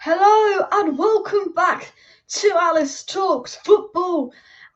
Hello and welcome back to Alice Talks Football.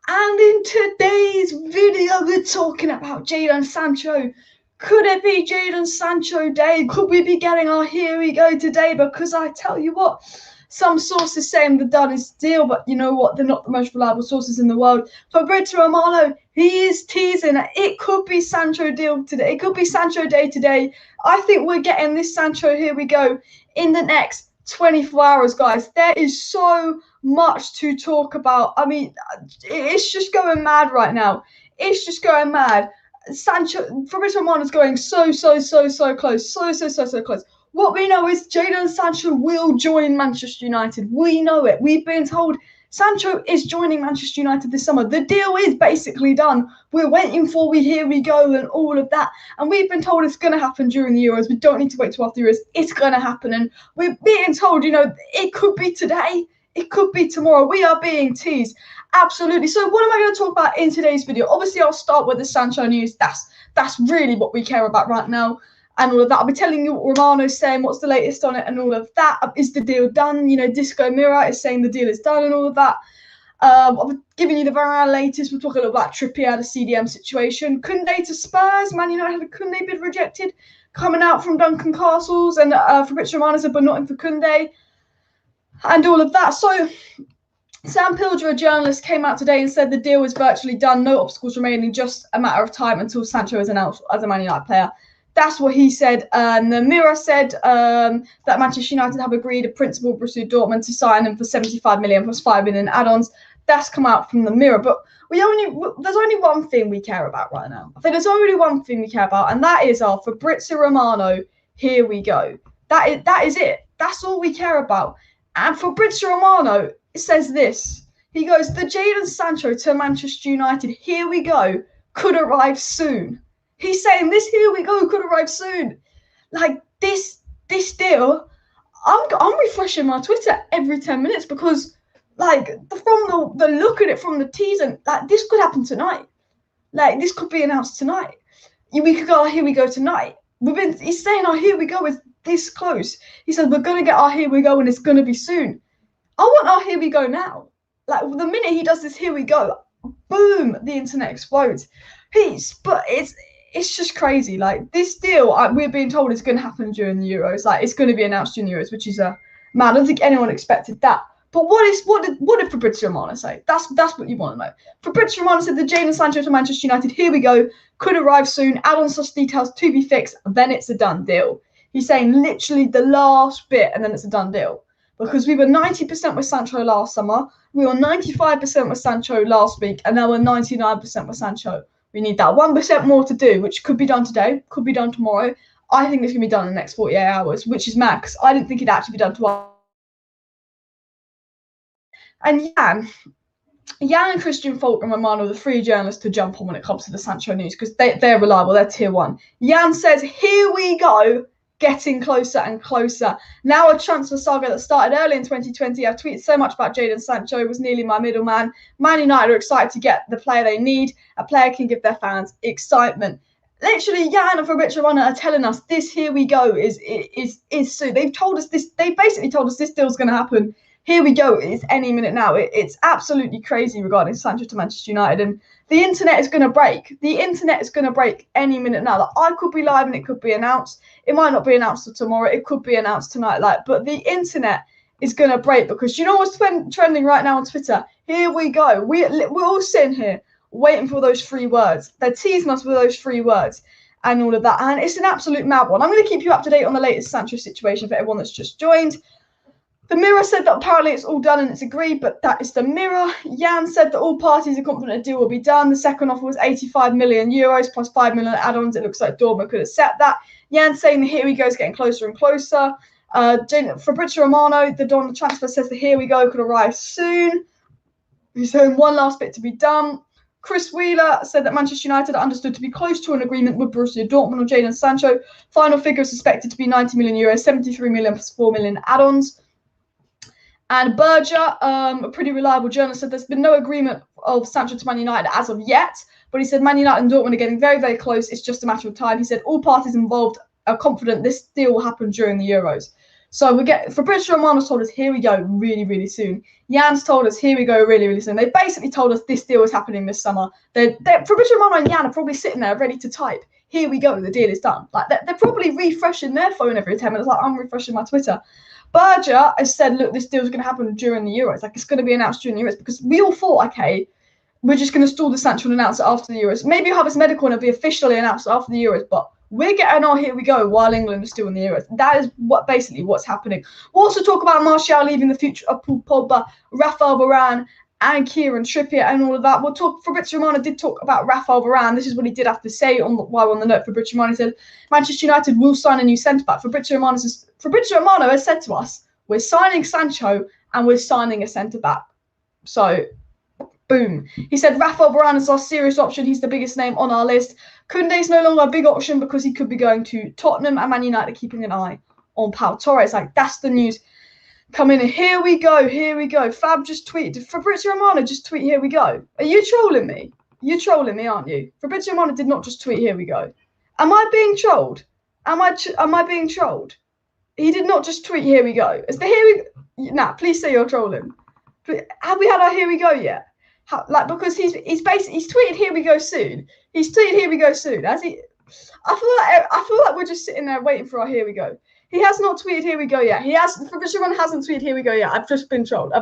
And in today's video, we're talking about Jadon Sancho. Could it be Jadon Sancho Day? Could we be getting our here we go today? Because I tell you what, some sources saying the Donny Deal, but you know what? They're not the most reliable sources in the world. Fabrizio Romano, he is teasing it could be Sancho Deal today. It could be Sancho Day today. I think we're getting this Sancho here we go in the next 24 hours, guys. There is so much to talk about. I mean, it's just going mad right now. It's just going mad. Fabrizio Romano is going so close. So close. What we know is Jadon Sancho will join Manchester United. We know it. We've been told Sancho is joining Manchester United this summer. The deal is basically done. We're waiting for here we go and all of that. And we've been told it's going to happen during the Euros. We don't need to wait till after the Euros. It's going to happen. And we're being told, it could be today. It could be tomorrow. We are being teased. Absolutely. So what am I going to talk about in today's video? Obviously, I'll start with the Sancho news. That's really what we care about right now. And all of that. I'll be telling you what Romano's saying, what's the latest on it, and all of that. Is the deal done? Disco Mirror is saying the deal is done and all of that. I'll be giving you the VARANE latest. We'll talk a little about Trippier, the CDM situation. Koundé to Spurs. Man United had a Koundé bid rejected coming out from Duncan Castles. And Fabrizio Romano said, but not in for Koundé. And all of that. So Sam Pilger, a journalist, came out today and said the deal is virtually done. No obstacles remaining. Just a matter of time until Sancho is announced as a Man United player. That's what he said. And the Mirror said that Manchester United have agreed a principal Borussia Dortmund to sign him for 75 million plus 5 million add-ons. That's come out from the Mirror. But there's only one thing we care about right now. I think there's only one thing we care about, and that is our Fabrizio Romano. Here we go. That is it. That's all we care about. And Fabrizio Romano says this. He goes, the Jadon Sancho to Manchester United. Here we go. Could arrive soon. He's saying this here we go could arrive soon. Like this deal, I'm refreshing my Twitter every 10 minutes because like from the look at it from the tease, and like this could happen tonight. Like this could be announced tonight. We could go, here we go tonight. He's saying our here we go is this close. He said we're gonna get our here we go and it's gonna be soon. I want our here we go now. Like the minute he does this here we go, boom, the internet explodes. But it's just crazy. Like this deal, we're being told is going to happen during the Euros. Like it's going to be announced during the Euros, which is man, I don't think anyone expected that. But what did Fabrizio Romano say? That's what you want to know. Fabrizio Romano said the Jadon Sancho to Manchester United. Here we go. Could arrive soon. Add-on such details to be fixed. Then it's a done deal. He's saying literally the last bit, and then it's a done deal. Because we were 90% with Sancho last summer, we were 95% with Sancho last week, and now we're 99% with Sancho. We need that 1% more to do, which could be done today, could be done tomorrow. I think it's going to be done in the next 48 hours, which is mad because I didn't think it'd actually be done tomorrow. And Jan and Christian Falk and Romano are the three journalists to jump on when it comes to the Sancho news because they're reliable, they're tier one. Jan says, here we go, getting closer and closer. Now a transfer saga that started early in 2020. I've tweeted so much about Jadon Sancho. It was nearly my middleman. Man United are excited to get the player they need. A player can give their fans excitement. Literally, Jan and Fabrizio Romano are telling us this here we go is soon. They've told us this. They basically told us this deal's going to happen. Here we go. It's any minute now. It's absolutely crazy regarding Sancho to Manchester United. And the internet is going to break. The internet is going to break any minute now. Like, I could be live and it could be announced. It might not be announced until tomorrow. It could be announced tonight. But the internet is going to break because you know what's trending right now on Twitter? Here we go. We're all sitting here waiting for those 3 words. They're teasing us with those 3 words and all of that. And it's an absolute mad one. I'm going to keep you up to date on the latest Sancho situation for everyone that's just joined. The Mirror said that apparently it's all done and it's agreed, but that is the Mirror. Jan said that all parties are confident a deal will be done. The second offer was 85 million euros plus 5 million add-ons. It looks like Dortmund could accept that. Jan saying the here we go is getting closer and closer. Fabrizio Romano, the Don transfer, says the here we go could arrive soon. He's saying one last bit to be done. Chris Wheeler said that Manchester United are understood to be close to an agreement with Borussia Dortmund on Jadon Sancho. Final figure is suspected to be 90 million euros, 73 million plus 4 million add-ons. And Berger, a pretty reliable journalist, said there's been no agreement of Sancho to Man United as of yet, but he said Man United and Dortmund are getting very, very close. It's just a matter of time. He said all parties involved are confident this deal will happen during the Euros. So we get Fabrizio Romano's told us here we go really, really soon. Jan's told us here we go really, really soon. They basically told us this deal is happening this summer. Fabrizio Romano and Jan are probably sitting there ready to type, here we go, the deal is done. Like they're probably refreshing their phone every 10 minutes, like I'm refreshing my Twitter. Berger has said, look, this deal's going to happen during the Euros. Like it's going to be announced during the Euros, because we all thought, okay, we're just going to stall the Sancho and announce it after the Euros. Maybe you'll have his medical and it'll be officially announced after the Euros, but we're getting our here we go while England is still in the Euros. That is basically what's happening. We'll also talk about Martial leaving the future of Pogba, Raphael Varane, and Kieran Trippier and all of that. We'll talk. Fabrizio Romano did talk about Raphael Varane. This is what he did have to say while on the note. Fabrizio Romano said Manchester United will sign a new centre back. Fabrizio Romano has said to us, we're signing Sancho and we're signing a centre back. So, boom. He said Raphael Varane is our serious option. He's the biggest name on our list. Koundé is no longer a big option because he could be going to Tottenham, and Man United are keeping an eye on Pau Torres. Like, that's the news coming in. Here we go. Here we go. Fab just tweeted. Did Fabrizio Romano just tweet, here we go? Are you trolling me? You're trolling me, aren't you? Fabrizio Romano did not just tweet, here we go. Am I being trolled? Am I being trolled? He did not just tweet, here we go. Is the here we... Nah, please say you're trolling. Have we had our here we go yet? Because he's tweeted here we go soon. He's tweeted here we go soon. I feel like we're just sitting there waiting for our here we go. He has not tweeted here we go yet. Fabrizio Romano hasn't tweeted here we go yet. I've just been trolled.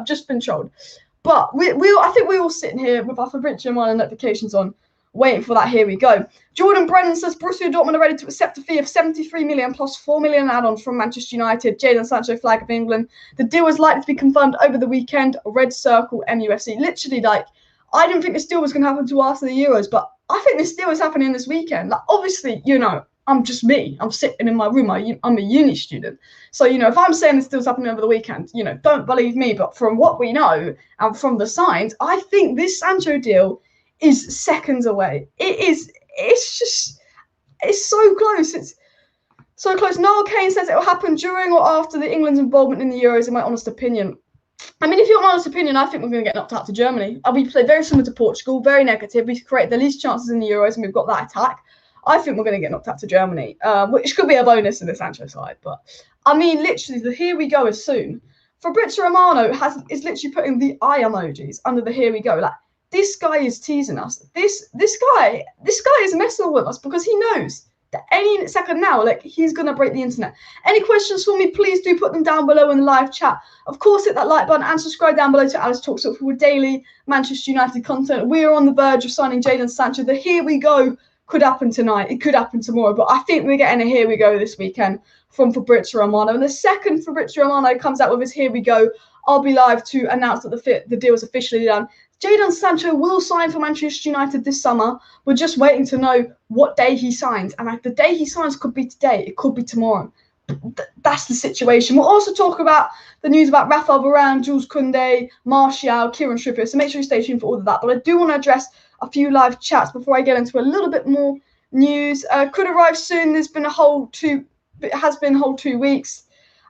But I think we're all sitting here with our Fabrizio Romano notifications on, waiting for that here we go. Jordan Brennan says Borussia Dortmund are ready to accept a fee of 73 million plus 4 million add-ons from Manchester United. Jadon Sancho, flag of England. The deal is likely to be confirmed over the weekend. Red Circle, MUFC. Literally, like, I didn't think this deal was going to happen until after the Euros, but I think this deal is happening this weekend. Like, obviously, you know, I'm just me. I'm sitting in my room. I'm a uni student. So, you know, if I'm saying this deal's happening over the weekend, you know, don't believe me. But from what we know and from the signs, I think this Sancho deal is seconds away. It's so close. It's so close. Noel Kane says it will happen during or after the England's involvement in the Euros, in my honest opinion. I mean, if you want my honest opinion, I think we're going to get knocked out to Germany. We played very similar to Portugal, very negative. We created the least chances in the Euros, and we've got that attack. I think we're going to get knocked out to Germany, which could be a bonus in the Sancho side. But, I mean, literally, the here we go is soon. Fabrizio Romano is literally putting the eye emojis under the here we go. Like, this guy is teasing us. This guy is messing with us because he knows that any second now, like, he's going to break the internet. Any questions for me, please do put them down below in the live chat. Of course, hit that like button and subscribe down below to Alice Talks for daily Manchester United content. We are on the verge of signing Jadon Sancho. The here we go could happen tonight. It could happen tomorrow. But I think we're getting a here we go this weekend from Fabrizio Romano. And the second Fabrizio Romano comes out with his here we go, I'll be live to announce that the deal is officially done. Jadon Sancho will sign for Manchester United this summer. We're just waiting to know what day he signs. And like, the day he signs could be today. It could be tomorrow. That's the situation. We'll also talk about the news about Raphael Varane, Jules Koundé, Martial, Kieran Trippier. So make sure you stay tuned for all of that. But I do want to address a few live chats before I get into a little bit more news. Could arrive soon. It has been a whole 2 weeks.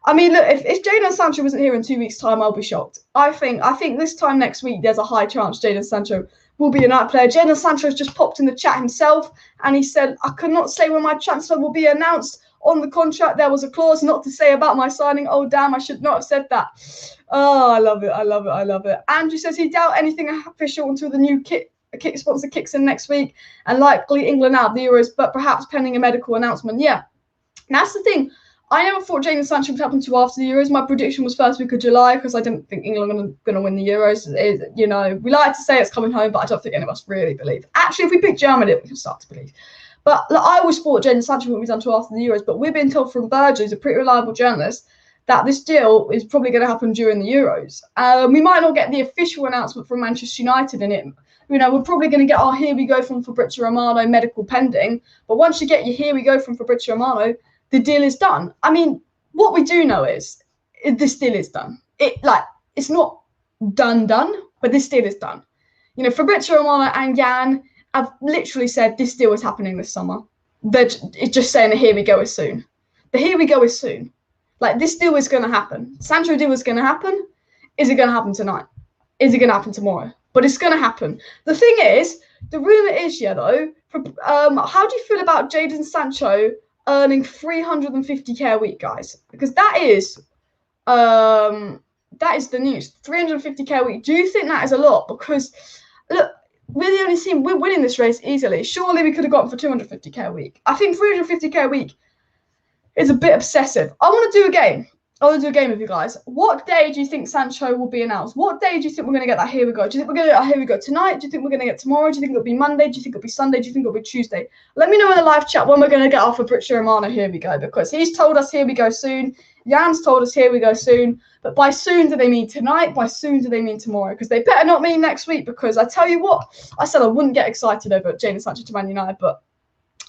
I mean, look, if Jadon Sancho wasn't here in 2 weeks' time, I'll be shocked. I think this time next week, there's a high chance Jadon Sancho will be a night player. Jadon Sancho has just popped in the chat himself, and he said, I could not say when my transfer will be announced. On the contract, there was a clause not to say about my signing. Oh, damn, I should not have said that. Oh, I love it. I love it. I love it. Andrew says he doubt anything official until the new kick sponsor kicks in next week, and likely England out of the Euros, but perhaps pending a medical announcement. Yeah, that's the thing. I never thought Jadon Sancho would happen to after the Euros. My prediction was first week of July because I didn't think England were going to win the Euros. You know, we like to say it's coming home, but I don't think any of us really believe. Actually, if we pick Germany, we can start to believe. But like, I always thought Jadon Sancho wouldn't be done until after the Euros, but we've been told from Berger, who's a pretty reliable journalist, that this deal is probably going to happen during the Euros. We might not get the official announcement from Manchester United in it. You know, we're probably going to get our here we go from Fabrizio Romano, medical pending. But once you get your here we go from Fabrizio Romano, the deal is done. I mean, what we do know is this deal is done. It's not done, but this deal is done. You know, Fabrizio Romano and Jan have literally said this deal is happening this summer. It's just saying the here we go is soon. The here we go is soon. Like, this deal is going to happen. Sancho deal is going to happen. Is it going to happen tonight? Is it going to happen tomorrow? But it's going to happen. The thing is, the rumour is, yeah, though, how do you feel about Jadon Sancho earning 350k a week, guys? Because that is That is the news. 350k a week. Do you think that is a lot? Because look, we're the only team. We're winning this race easily. Surely we could have gotten for 250k a week. I think 350k a week is a bit obsessive. I want to do a game. I want to do a game with you guys. What day do you think Sancho will be announced? What day do you think we're going to get that here we go? Do you think we're going to get that here we go tonight? Do you think we're going to get tomorrow? Do you think it'll be Monday? Do you think it'll be Sunday? Do you think it'll be Tuesday? Let me know in the live chat when we're going to get our Fabrizio Romano here we go, because he's told us here we go soon. Jan's told us here we go soon. But by soon, do they mean tonight? By soon, do they mean tomorrow? Because they better not mean next week, because I tell you what, I said I wouldn't get excited over Jadon Sancho to Man United, but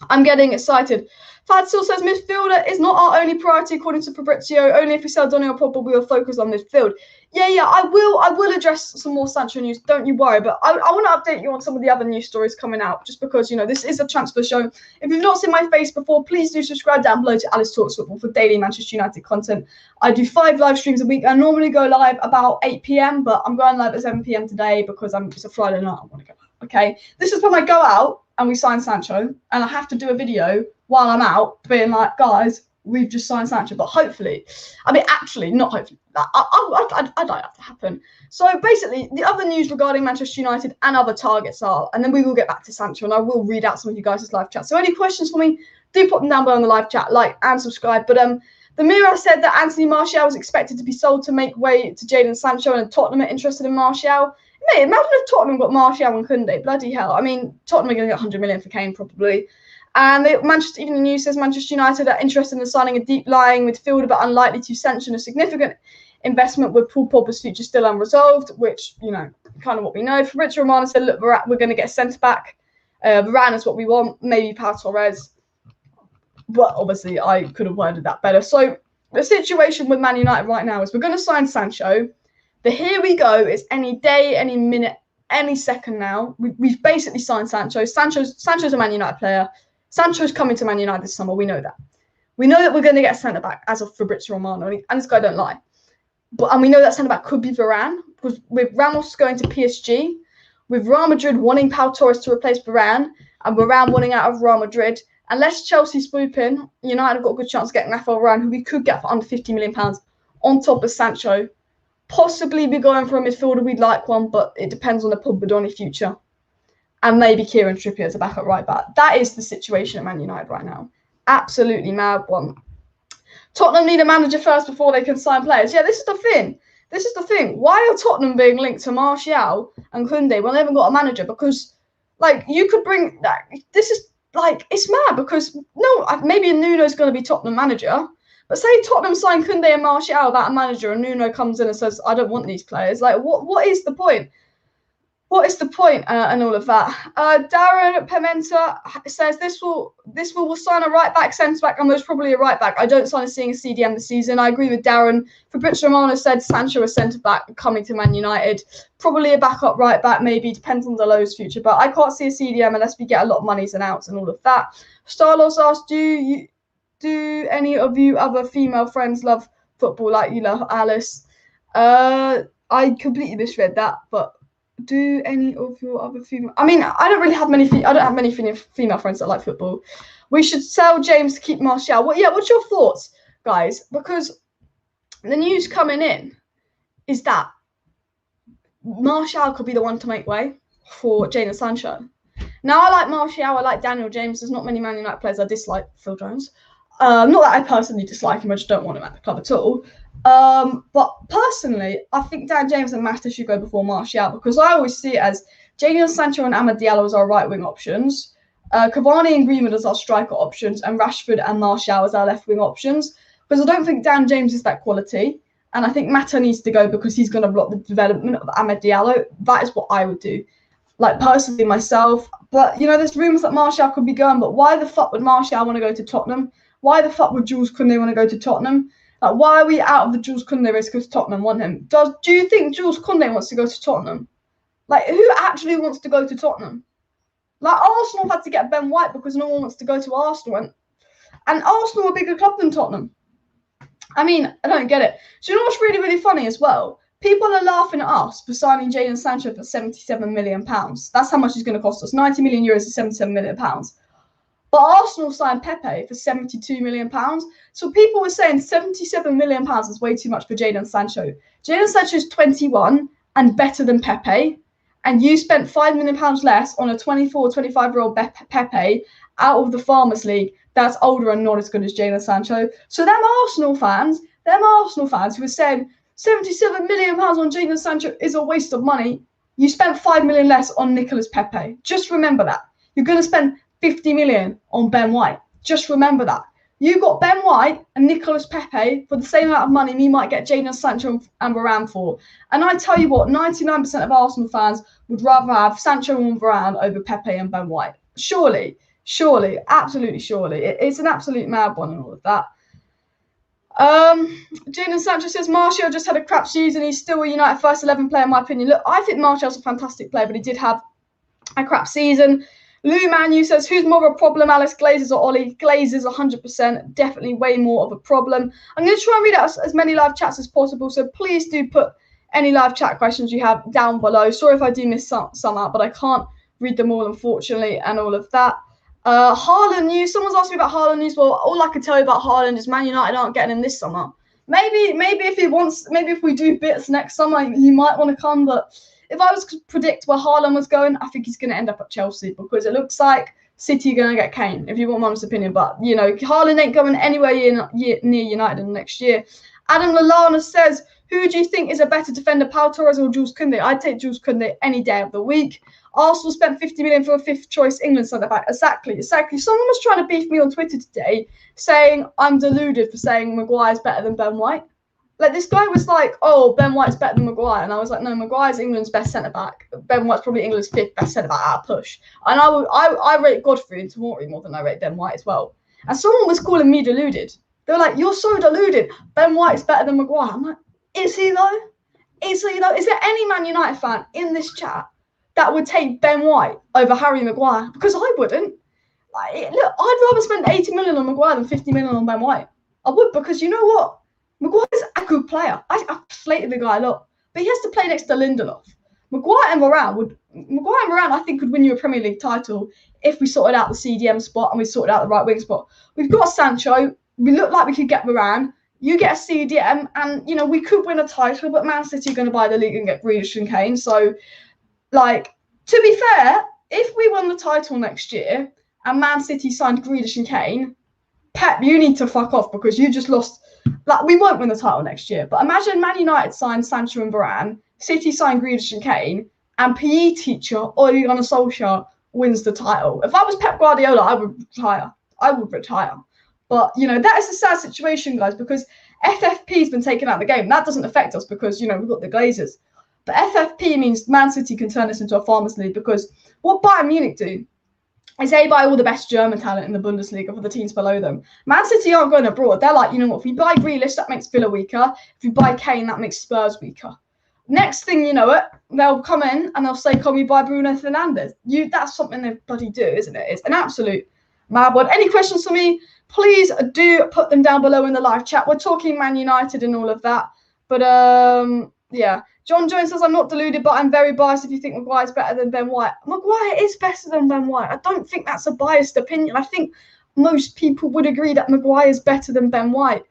I'm getting excited. Fabrizio says midfielder is not our only priority according to Fabrizio. Only if we sell Donny or Pogba, we will focus on midfield. Yeah, I will address some more Sancho news. Don't you worry. But I want to update you on some of the other news stories coming out, just because, you know, this is a transfer show. If you've not seen my face before, please do subscribe down below to Alice Talks Football for daily Manchester United content. I do 5 live streams a week. I normally go live about 8 p.m, but I'm going live at 7 p.m. today because it's a Friday night. I want to go. Okay, this is when I go out and we sign Sancho, and I have to do a video while I'm out being like, guys, we've just signed Sancho. But hopefully, I mean, actually, not hopefully, I don't have to happen. So basically, the other news regarding Manchester United and other targets are, and then we will get back to Sancho, and I will read out some of you guys' live chat. So any questions for me, do put them down below in the live chat, like and subscribe. But the Mirror said that Anthony Martial was expected to be sold to make way to Jadon Sancho, and Tottenham are interested in Martial. Mate, imagine if Tottenham got Martial and Koundé. Bloody hell. I mean, Tottenham are going to get 100 million for Kane, probably. And Manchester Evening News says Manchester United are interested in signing a deep-lying midfielder, but unlikely to sanction a significant investment with Paul Pogba's future still unresolved, which, you know, kind of what we know. Fabrizio Romano said, look, we're going to get a centre-back. Varane is what we want. Maybe TORRES. But obviously, I could have worded that better. So the situation with Man United right now is we're going to sign Sancho. The here we go is any day, any minute, any second now. We've basically signed Sancho. Sancho's a Man United player. Sancho's coming to Man United this summer. We know that. We know that we're going to get a centre-back as of Fabrizio Romano. And this guy don't lie. And we know that centre-back could be Varane. Because with Ramos going to PSG, with Real Madrid wanting Pau Torres to replace Varane, and Varane wanting out of Real Madrid, unless Chelsea swoop in, United have got a good chance of getting Rafael Varane, who we could get for under £50 million on top of Sancho. Possibly be going for a midfielder. We'd like one, but it depends on the Pogba Donny future. And maybe Kieran Trippier as a backup right back. That is the situation at Man United right now. Absolutely mad one. Tottenham need a manager first before they can sign players. Yeah, this is the thing. This is the thing. Why are Tottenham being linked to Martial and Koundé when they haven't got a manager? Because, like, you could bring that. This is, like, it's mad because, no, maybe Nuno's going to be Tottenham manager. But say Tottenham sign Koundé and Martial without a manager, and Nuno comes in and says, I don't want these players. Like, what is the point? What is the point and all of that? Darren Pimenta says we'll sign a right back, centre back, and most probably a right back. I don't sign a CDM this season. I agree with Darren. Fabrizio Romano said Sancho a centre back coming to Man United. Probably a backup right back, maybe, depends on the Lowe's future. But I can't see a CDM unless we get a lot of monies and outs and all of that. Starlos asked, do any of you other female friends love football like you love Alice? I completely misread that, but do any of your other female? I mean, I don't have many female friends that like football. We should sell James to keep Martial. What's your thoughts, guys? Because the news coming in is that Martial could be the one to make way for Jadon Sancho. Now, I like Martial. I like Daniel James. There's not many Man United players I dislike. Phil Jones. Not that I personally dislike him, I just don't want him at the club at all. But personally, I think Dan James and Mata should go before Martial, because I always see it as Jadon Sancho and Amad Diallo as our right-wing options, Cavani and Greenwood as our striker options, and Rashford and Martial as our left-wing options, because I don't think Dan James is that quality, and I think Mata needs to go because he's going to block the development of Amad Diallo. That is what I would do, like, personally myself. But, you know, there's rumours that Martial could be going, but why the fuck would Martial want to go to Tottenham? Why the fuck would Jules Koundé want to go to Tottenham? Like, why are we out of the Jules Koundé race because Tottenham want him? Do you think Jules Koundé wants to go to Tottenham? Like, who actually wants to go to Tottenham? Like, Arsenal had to get Ben White because no one wants to go to Arsenal. And Arsenal are a bigger club than Tottenham. I mean, I don't get it. So you know what's really, really funny as well? People are laughing at us for signing Jadon Sancho for £77 million. That's how much he's going to cost us. 90 million euros is £77 million. But Arsenal signed Pepe for £72 million. So people were saying £77 million is way too much for Jadon Sancho. Jadon Sancho is 21 and better than Pepe. And you spent £5 million less on a 24, 25-year-old Pepe out of the Farmers League that's older and not as good as Jadon Sancho. So them Arsenal fans who were saying £77 million on Jadon Sancho is a waste of money, you spent £5 million less on Nicolas Pepe. Just remember that. You're going to spend £50 million on Ben White. Just remember that. You got Ben White and Nicolas Pepe for the same amount of money you might get Jadon Sancho and Varane for. And I tell you what, 99% of Arsenal fans would rather have Sancho and Varane over Pepe and Ben White. Surely, absolutely surely. It's an absolute mad one and all of that. Jadon Sancho says Martial just had a crap season. He's still a United first 11 player in my opinion. Look, I think Martial's a fantastic player, but he did have a crap season. Lou Manu says, who's more of a problem, Alice Glazers or Ollie? Glazers 100%, definitely way more of a problem. I'm going to try and read out as many live chats as possible, so please do put any live chat questions you have down below. Sorry if I do miss some out, but I can't read them all, unfortunately, and all of that. Haaland news. Someone's asked me about Haaland news. Well, all I can tell you about Haaland is Man United aren't getting him this summer. Maybe if he wants, maybe if we do bits next summer, he might want to come, but if I was to predict where Haaland was going, I think he's going to end up at Chelsea because it looks like City are going to get Kane, if you want my honest opinion. But, you know, Haaland ain't going anywhere near United in the next year. Adam Lallana says, who do you think is a better defender, Pau Torres or Jules Koundé? I'd take Jules Koundé any day of the week. Arsenal spent 50 million for a fifth choice England centre back. Exactly. Someone was trying to beef me on Twitter today saying I'm deluded for saying Maguire's better than Ben White. Like, this guy was like, oh, Ben White's better than Maguire. And I was like, no, Maguire's England's best centre-back. Ben White's probably England's fifth best centre-back at a push. And I rate Godfrey and Tomori more than I rate Ben White as well. And someone was calling me deluded. They were like, you're so deluded. Ben White's better than Maguire. I'm like, is he though? Is there any Man United fan in this chat that would take Ben White over Harry Maguire? Because I wouldn't. Like, look, I'd rather spend 80 million on Maguire than 50 million on Ben White. I would, because you know what? Maguire's a good player. I slated the guy a lot, but he has to play next to Lindelof. Maguire and Varane, I think, could win you a Premier League title if we sorted out the CDM spot and we sorted out the right wing spot. We've got Sancho. We look like we could get Varane. You get a CDM, and you know we could win a title. But Man City are going to buy the league and get Grealish and Kane. So, like, to be fair, if we won the title next year and Man City signed Grealish and Kane, Pep, you need to fuck off because you just lost. Like, we won't win the title next year. But imagine Man United signed Sancho and Varane, City signed Grealish and Kane, and PE teacher Ole Gunnar Solskjaer wins the title. If I was Pep Guardiola, I would retire. But, you know, that is a sad situation, guys, because FFP's been taken out of the game. That doesn't affect us because, you know, we've got the Glazers. But FFP means Man City can turn this into a Farmers League because what Bayern Munich do is they buy all the best German talent in the Bundesliga for the teams below them. Man City aren't going abroad. They're like, you know what, if we buy Grealish, that makes Villa weaker. If we buy Kane, that makes Spurs weaker. Next thing you know it, they'll come in and they'll say, can we buy Bruno Fernandes? That's something they bloody do, isn't it? It's an absolute mad one. Any questions for me? Please do put them down below in the live chat. We're talking Man United and all of that. But, yeah. John Jones says, I'm not deluded, but I'm very biased if you think Maguire's better than Ben White. Maguire is better than Ben White. I don't think that's a biased opinion. I think most people would agree that Maguire is better than Ben White.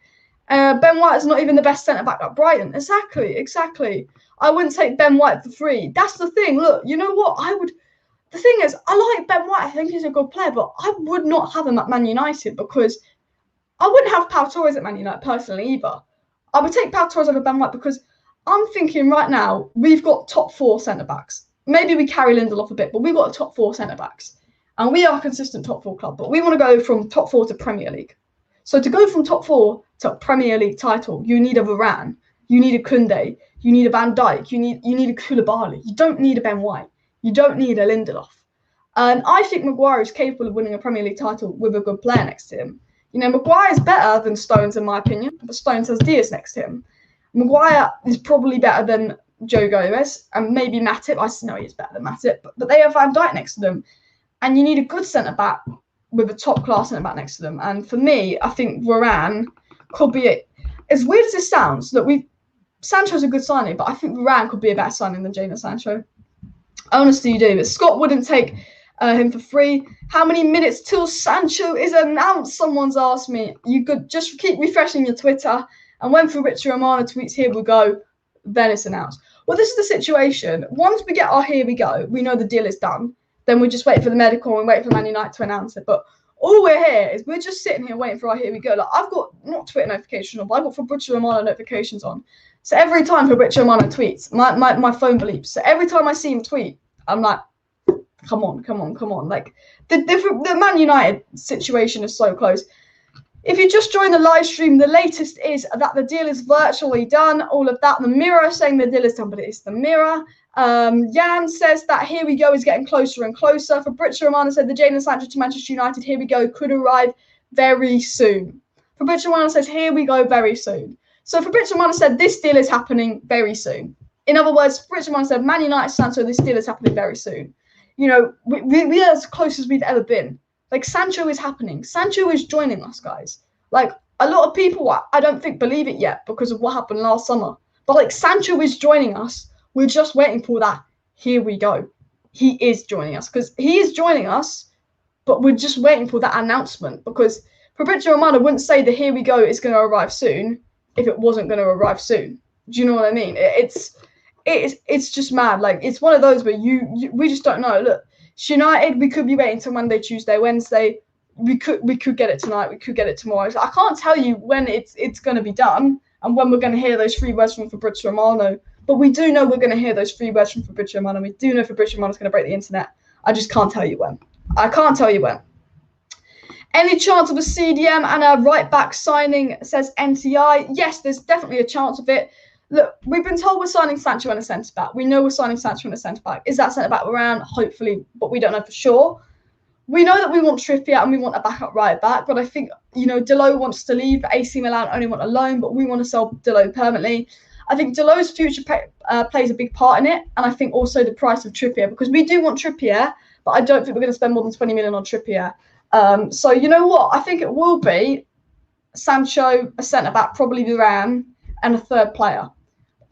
Ben White is not even the best centre-back at Brighton. Exactly. I wouldn't take Ben White for free. That's the thing. Look, you know what? The thing is, I like Ben White. I think he's a good player, but I would not have him at Man United because I wouldn't have Pau Torres at Man United personally either. I would take Pau Torres over Ben White because I'm thinking right now, we've got top 4 centre-backs. Maybe we carry Lindelof a bit, but we've got a top 4 centre-backs. And we are a consistent top 4 club, but we want to go from top 4 to Premier League. So to go from top 4 to Premier League title, you need a Varane, you need a Koundé, you need a Van Dijk, you need a Koulibaly. You don't need a Ben White. You don't need a Lindelof. And I think Maguire is capable of winning a Premier League title with a good player next to him. You know, Maguire is better than Stones in my opinion, but Stones has Diaz next to him. Maguire is probably better than Joe Gomez and maybe Matip. I know he is better than Matip, but they have Van Dijk next to them. And you need a good centre-back with a top-class centre-back next to them. And for me, I think Varane could be, as weird as this sounds, look, Sancho's a good signing, but I think Varane could be a better signing than Jadon Sancho. I honestly do. But Scott wouldn't take him for free. How many minutes till Sancho is announced? Someone's asked me. You could just keep refreshing your Twitter, and when Fabrizio Romano tweets, here we go, then it's announced. Well, this is the situation. Once we get our here we go, we know the deal is done. Then we just wait for the medical and wait for Man United to announce it. But all we're here is we're just sitting here waiting for our here we go. Like, I've got not Twitter notifications on, but I've got Fabrizio Romano notifications on. So every time Fabrizio Romano tweets, my phone bleeps. So every time I see him tweet, I'm like, come on. Like, the Man United situation is so close. If you just joined the live stream, the latest is that the deal is virtually done. All of that. The Mirror saying the deal is done, but it is the Mirror. Jan says that here we go is getting closer and closer. Fabrizio Romano said the Jadon Sancho to Manchester United, here we go, could arrive very soon. Fabrizio Romano says, here we go very soon. So Fabrizio Romano said this deal is happening very soon. In other words, Fabrizio Romano said, Man United, Sancho, this deal is happening very soon. You know, we are as close as we've ever been. Like, Sancho is happening. Sancho is joining us, guys. Like, a lot of people, I don't think, believe it yet because of what happened last summer. But, like, Sancho is joining us. We're just waiting for that. Here we go. He is joining us because he is joining us, but we're just waiting for that announcement because Fabrizio Romano wouldn't say the here we go is going to arrive soon if it wasn't going to arrive soon. Do you know what I mean? It's just mad. Like, it's one of those where we just don't know. Look, United, we could be waiting till Monday, Tuesday, Wednesday. We could get it tonight. We could get it tomorrow. So I can't tell you when it's going to be done and when we're going to hear those 3 words from Fabrizio Romano. But we do know we're going to hear those 3 words from Fabrizio Romano. We do know Fabrizio Romano's going to break the internet. I just can't tell you when. I can't tell you when. Any chance of a CDM and a right-back signing, says NTI? Yes, there's definitely a chance of it. Look, we've been told we're signing Sancho and a centre-back. We know we're signing Sancho and a centre-back. Is that centre-back around? Hopefully, but we don't know for sure. We know that we want Trippier and we want a backup right-back, but I think, you know, Delot wants to leave. AC Milan only want a loan, but we want to sell Delot permanently. I think Delot's future plays a big part in it, and I think also the price of Trippier, because we do want Trippier, but I don't think we're going to spend more than 20 million on Trippier. So you know what? I think it will be Sancho, a centre-back, probably Varane, and a third player.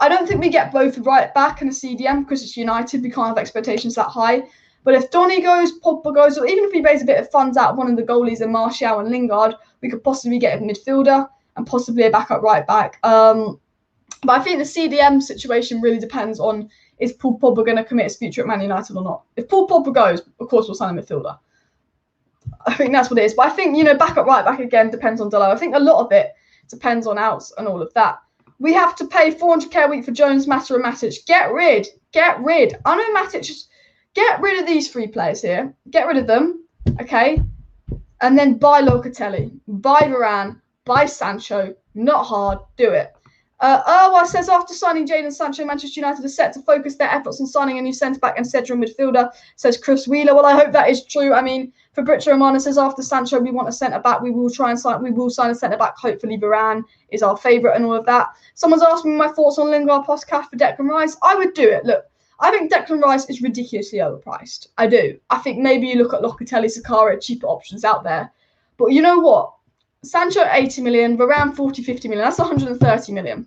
I don't think we get both a right-back and a CDM because it's United. We can't have expectations that high. But if Donny goes, Pogba goes, or even if we raise a bit of funds out of one of the goalies in Martial and Lingard, we could possibly get a midfielder and possibly a backup right-back. But I think the CDM situation really depends on, is Paul Pogba going to commit his future at Man United or not? If Paul Pogba goes, of course we'll sign a midfielder. I think that's what it is. But I think, you know, backup right-back again depends on Delot. I think a lot of it depends on outs and all of that. We have to pay 400k a week for Jones, Mata and Matic. Get rid. I know Matic, just get rid of these 3 players here. Get rid of them, okay? And then buy Locatelli, buy Varane, buy Sancho. Not hard, do it. Irwa says, after signing Jadon Sancho, Manchester United are set to focus their efforts on signing a new centre-back and central midfielder, says Chris Wheeler. Well, I hope that is true. I mean, Fabrizio Romano says, after Sancho, we want a centre-back. We will sign a centre-back. Hopefully, Varane is our favourite and all of that. Someone's asked me my thoughts on Lingard podcast for Declan Rice. I would do it. Look, I think Declan Rice is ridiculously overpriced. I do. I think maybe you look at Locatelli, Sakara, cheaper options out there. But you know what? Sancho 80 million, Varane 40, 50 million. That's 130 million.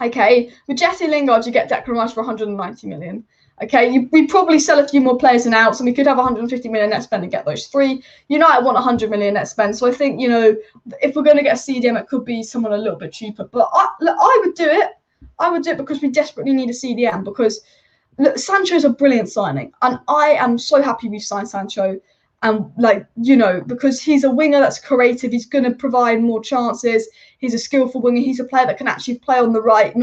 Okay, with Jesse Lingard, you get Declan Rice for 190 million. Okay, we probably sell a few more players and outs, and we could have 150 million net spend and get those 3. United want 100 million net spend, so I think, you know, if we're going to get a CDM, it could be someone a little bit cheaper. But I would do it. I would do it because we desperately need a CDM. Because look, Sancho is a brilliant signing, and I am so happy we've signed Sancho. And, like, you know, because he's a winger that's creative, he's going to provide more chances. He's a skillful winger. He's a player that can actually play on the right, he's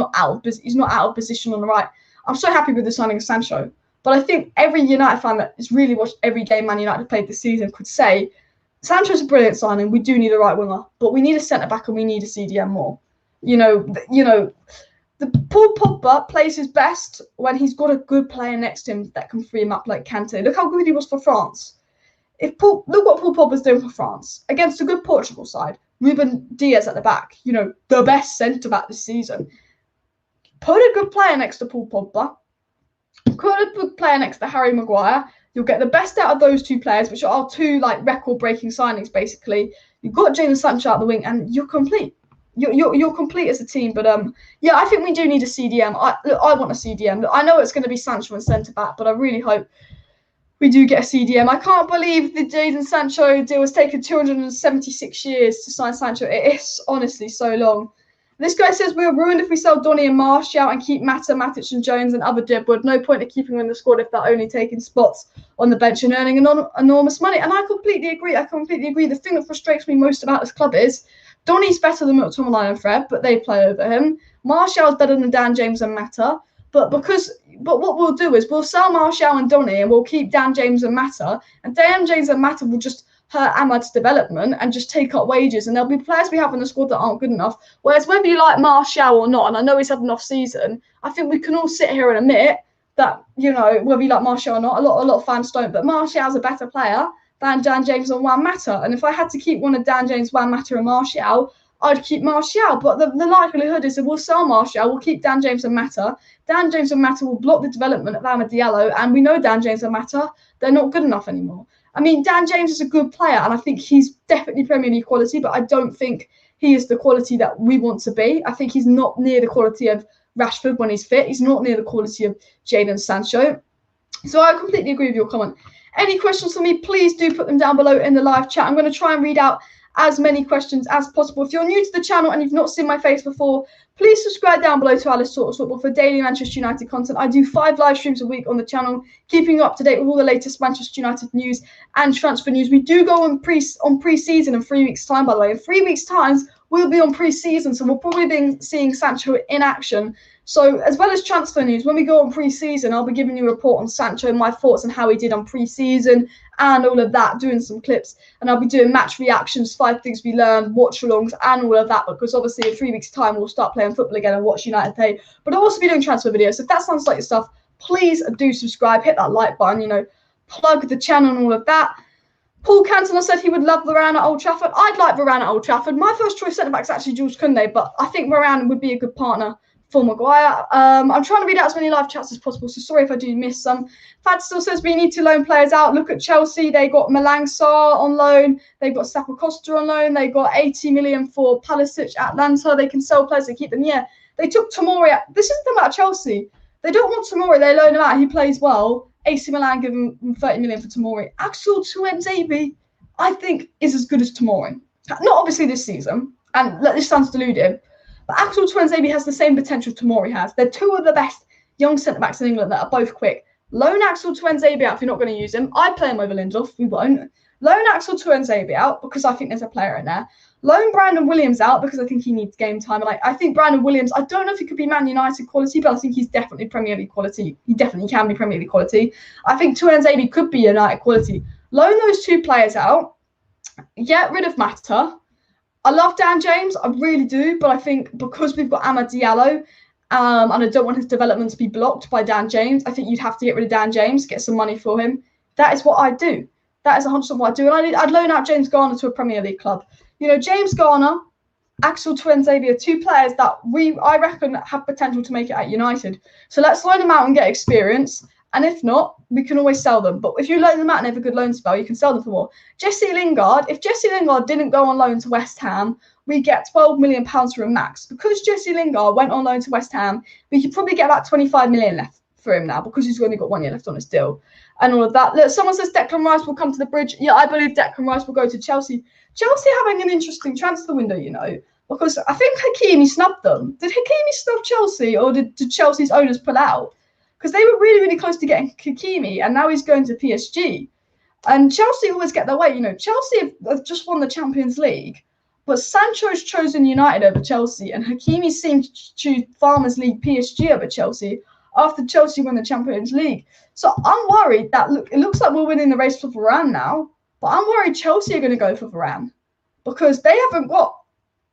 not out of position on the right. I'm so happy with the signing of Sancho. But I think every United fan that has really watched every game Man United played this season could say, Sancho's a brilliant signing. We do need a right winger, but we need a centre-back and we need a CDM more. You know, the Paul Pogba plays his best when he's got a good player next to him that can free him up, like Kante. Look how good he was for France. Look what Paul Pogba's doing for France against a good Portugal side. Ruben Diaz at the back, you know, the best centre-back this season. Put a good player next to Paul Pogba. Put a good player next to Harry Maguire. You'll get the best out of those 2 players, which are 2 like record-breaking signings, basically. You've got Jadon Sancho out the wing, and you're complete. You're complete as a team. But yeah, I think we do need a CDM. I want a CDM. I know it's going to be Sancho and centre-back, but I really hope we do get a CDM. I can't believe the Jadon Sancho deal has taken 276 years to sign Sancho. It is honestly so long. This guy says we're ruined if we sell Donny and Martial and keep Mata, Matic and Jones and other deadwood. No point in keeping them in the squad if they're only taking spots on the bench and earning enormous money. And I completely agree. The thing that frustrates me most about this club is Donny's better than McTominay and Fred, but they play over him. Martial's better than Dan James and Mata. But what we'll do is we'll sell Martial and Donny and we'll keep Dan James and Mata. And Dan James and Mata will just hurt Ahmad's development and just take up wages. And there'll be players we have in the squad that aren't good enough. Whereas whether you like Martial or not, and I know he's had an off season, I think we can all sit here and admit that, you know, whether you like Martial or not, a lot of fans don't, but Martial's a better player than Dan James and Juan Mata. And if I had to keep one of Dan James, Juan Mata and Martial, I'd keep Martial. But the likelihood is that we'll sell Martial, we'll keep Dan James and Mata. Dan James and Mata will block the development of Amad Diallo, and we know Dan James and Mata, they're not good enough anymore. I mean, Dan James is a good player, and I think he's definitely Premier League quality, but I don't think he is the quality that we want to be. I think he's not near the quality of Rashford when he's fit. He's not near the quality of Jadon Sancho. So I completely agree with your comment. Any questions for me, please do put them down below in the live chat. I'm going to try and read out as many questions as possible. If you're new to the channel and you've not seen my face before, please subscribe down below to Alice Talks Football for daily Manchester United content. I do 5 live streams a week on the channel, keeping you up to date with all the latest Manchester United news and transfer news. We do go on pre-season in 3 weeks' time, by the way. In 3 weeks' time, we'll be on pre-season, so we'll probably be seeing Sancho in action. So as well as transfer news, when we go on pre-season, I'll be giving you a report on Sancho and my thoughts on how he did on pre-season and all of that, doing some clips. And I'll be doing match reactions, 5 things we learned, watch-alongs and all of that, because obviously in 3 weeks' time, we'll start playing football again and watch United play. But I'll also be doing transfer videos. So if that sounds like your stuff, please do subscribe, hit that like button, you know, plug the channel and all of that. Paul Cantona said he would love Varane at Old Trafford. I'd like Varane at Old Trafford. My first choice centre-back is actually Jules Koundé, but I think Varane would be a good partner for Maguire. I'm trying to read out as many live chats as possible, so sorry if I do miss some. Fad still says we need to loan players out. Look at Chelsea. They got Malang Sarr on loan. They've got Sapa Costa on loan. They got 80 million for Pulisic at Atlanta. They can sell players and keep them. Yeah, they took Tomori. This isn't about Chelsea. They don't want Tomori. They loan him out. He plays well. AC Milan give him 30 million for Tomori. Axel Tuanzebe, I think, is as good as Tomori. Not obviously this season, and this sounds deluded, but Axel Tuanzebe has the same potential Tomori has. They're 2 of the best young centre-backs in England that are both quick. Loan Axel Tuanzebe out if you're not going to use him. I'd play him over Lindelof. We won't. Loan Axel Tuanzebe out because I think there's a player in there. Loan Brandon Williams out because I think he needs game time. And I think Brandon Williams, I don't know if he could be Man United quality, but I think he's definitely Premier League quality. He definitely can be Premier League quality. I think Tuanzebe could be United quality. Loan those 2 players out. Get rid of Mata. I love Dan James, I really do, but I think because we've got Amad Diallo, and I don't want his development to be blocked by Dan James, I think you'd have to get rid of Dan James, get some money for him. That is what I do. That is 100% what I do. And I'd loan out James Garner to a Premier League club. You know, James Garner, Axel Tuanzebe are 2 players that I reckon have potential to make it at United. So let's loan them out and get experience. And if not, we can always sell them. But if you loan them out and have a good loan spell, you can sell them for more. Jesse Lingard, if Jesse Lingard didn't go on loan to West Ham, we get £12 million for him max. Because Jesse Lingard went on loan to West Ham, we could probably get about 25 million left for him now because he's only got 1 year left on his deal and all of that. Look, someone says Declan Rice will come to the bridge. Yeah, I believe Declan Rice will go to Chelsea. Chelsea having an interesting transfer window, you know, because I think Hakimi snubbed them. Did Hakimi snub Chelsea or did Chelsea's owners pull out? Because they were really, really close to getting Hakimi, and now he's going to PSG. And Chelsea always get their way. You know, Chelsea have just won the Champions League, but Sancho's chosen United over Chelsea, and Hakimi seemed to choose Farmers League PSG over Chelsea after Chelsea won the Champions League. So I'm worried that, look, it looks like we're winning the race for Varane now, but I'm worried Chelsea are going to go for Varane because they haven't got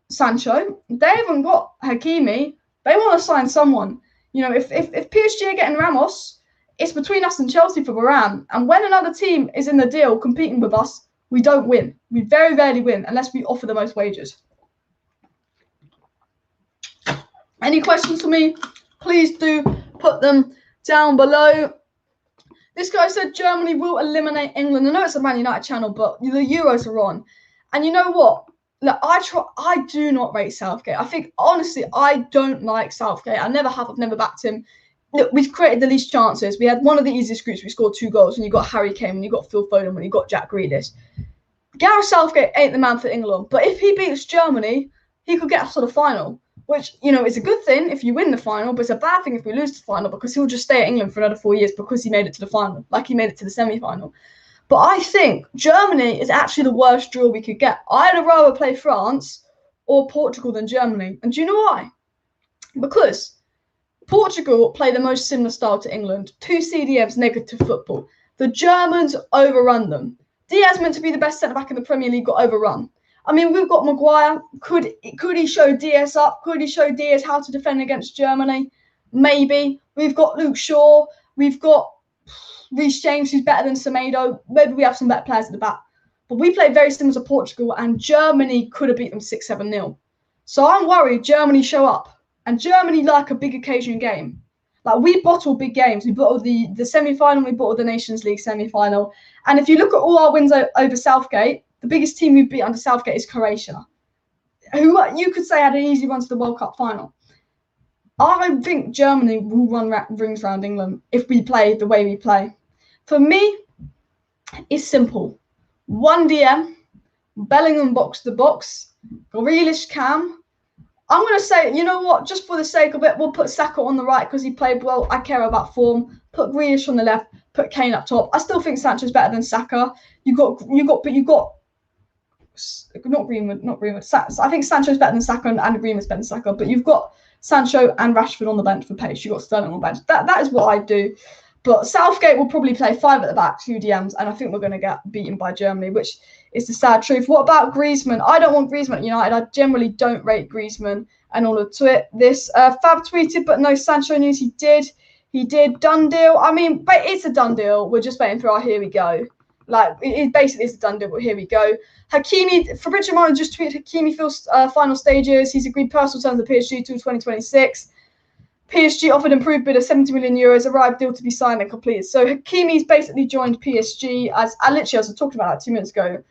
Sancho, they haven't got Hakimi, they want to sign someone. You know, if PSG are getting Ramos, it's between us and Chelsea for Varane. And when another team is in the deal competing with us, we don't win. We very rarely win unless we offer the most wages. Any questions for me? Please do put them down below. This guy said Germany will eliminate England. I know it's a Man United channel, but the Euros are on. And you know what? Look, I do not rate Southgate. I think, honestly, I don't like Southgate. I never have. I've never backed him. look, we've created the least chances. We had one of the easiest groups. We scored 2 goals, and you got Harry Kane, and you got Phil Foden, and you got Jack Grealish. Gareth Southgate ain't the man for England, but if he beats Germany, he could get us to the final, which, you know, is a good thing if you win the final, but it's a bad thing if we lose the final, because he'll just stay at England for another 4 years because he made it to the final, like he made it to the semi-final. But I think Germany is actually the worst draw we could get. I'd rather play France or Portugal than Germany. And do you know why? Because Portugal play the most similar style to England. 2 CDMs, negative football. The Germans overrun them. Diaz, meant to be the best centre-back in the Premier League, got overrun. I mean, we've got Maguire. Could he show Diaz up? Could he show Diaz how to defend against Germany? Maybe. We've got Luke Shaw. We've got Reece James, who's better than Semedo. Maybe we have some better players at the back. But we played very similar to Portugal, and Germany could have beat them 6-7-0. So I'm worried Germany show up. And Germany like a big occasion game. Like, we bottle big games. We bottled the semi-final, we bottled the Nations League semi-final. And if you look at all our wins over Southgate, the biggest team we've beat under Southgate is Croatia, who you could say had an easy run to the World Cup final. I think Germany will run rings around England if we play the way we play. For me, it's simple. 1 DM, Bellingham box to box, Grealish Cam. I'm going to say, you know what, just for the sake of it, we'll put Saka on the right because he played well. I care about form. Put Grealish on the left, put Kane up top. I still think Sancho's better than Saka. You got not Greenwood. I think Sancho's better than Saka and Greenwood's better than Saka, but you've got Sancho and Rashford on the bench for pace. You've got Sterling on the bench. That is what I do. But Southgate will probably play 5 at the back, 2 DMs, and I think we're going to get beaten by Germany, which is the sad truth. What about Griezmann? I don't want Griezmann at United. I generally don't rate Griezmann. And on the tweet, this Fab tweeted, but no Sancho news. He did. Done deal. I mean, but it's a done deal. We're just waiting for our here we go. Like, it basically is a done deal, but here we go. Hakimi, Fabrizio Romano just tweeted Hakimi feels final stages. He's agreed personal terms with PSG till 2026. PSG offered improved bid of 70 million euros, arrived deal to be signed and completed. So Hakimi's basically joined PSG, as I was talking about that 2 minutes ago.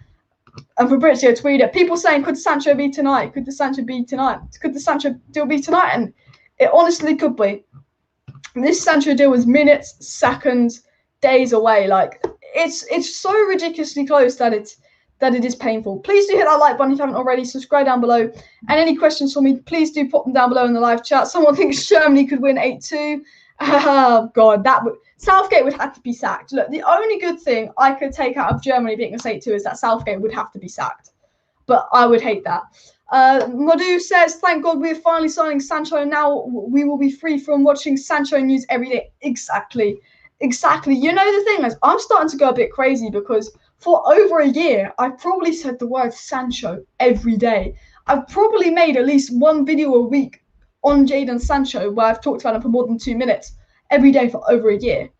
And Fabrizio tweeted, people saying, could Sancho be tonight? Could the Sancho deal be tonight? And it honestly could be. This Sancho deal was minutes, seconds, days away. Like, it's so ridiculously close that it is painful. Please do hit that like button if you haven't already. Subscribe down below. And any questions for me, please do pop them down below in the live chat. Someone thinks Germany could win 8-2. Oh, God, Southgate would have to be sacked. Look, the only good thing I could take out of Germany beating us 8-2 is that Southgate would have to be sacked. But I would hate that. Modu says, thank God we're finally signing Sancho. Now we will be free from watching Sancho news every day. Exactly. You know, the thing is, I'm starting to go a bit crazy because for over a year, I've probably said the word Sancho every day. I've probably made at least 1 video a week on Jadon Sancho where I've talked about him for more than 2 minutes every day for over a year.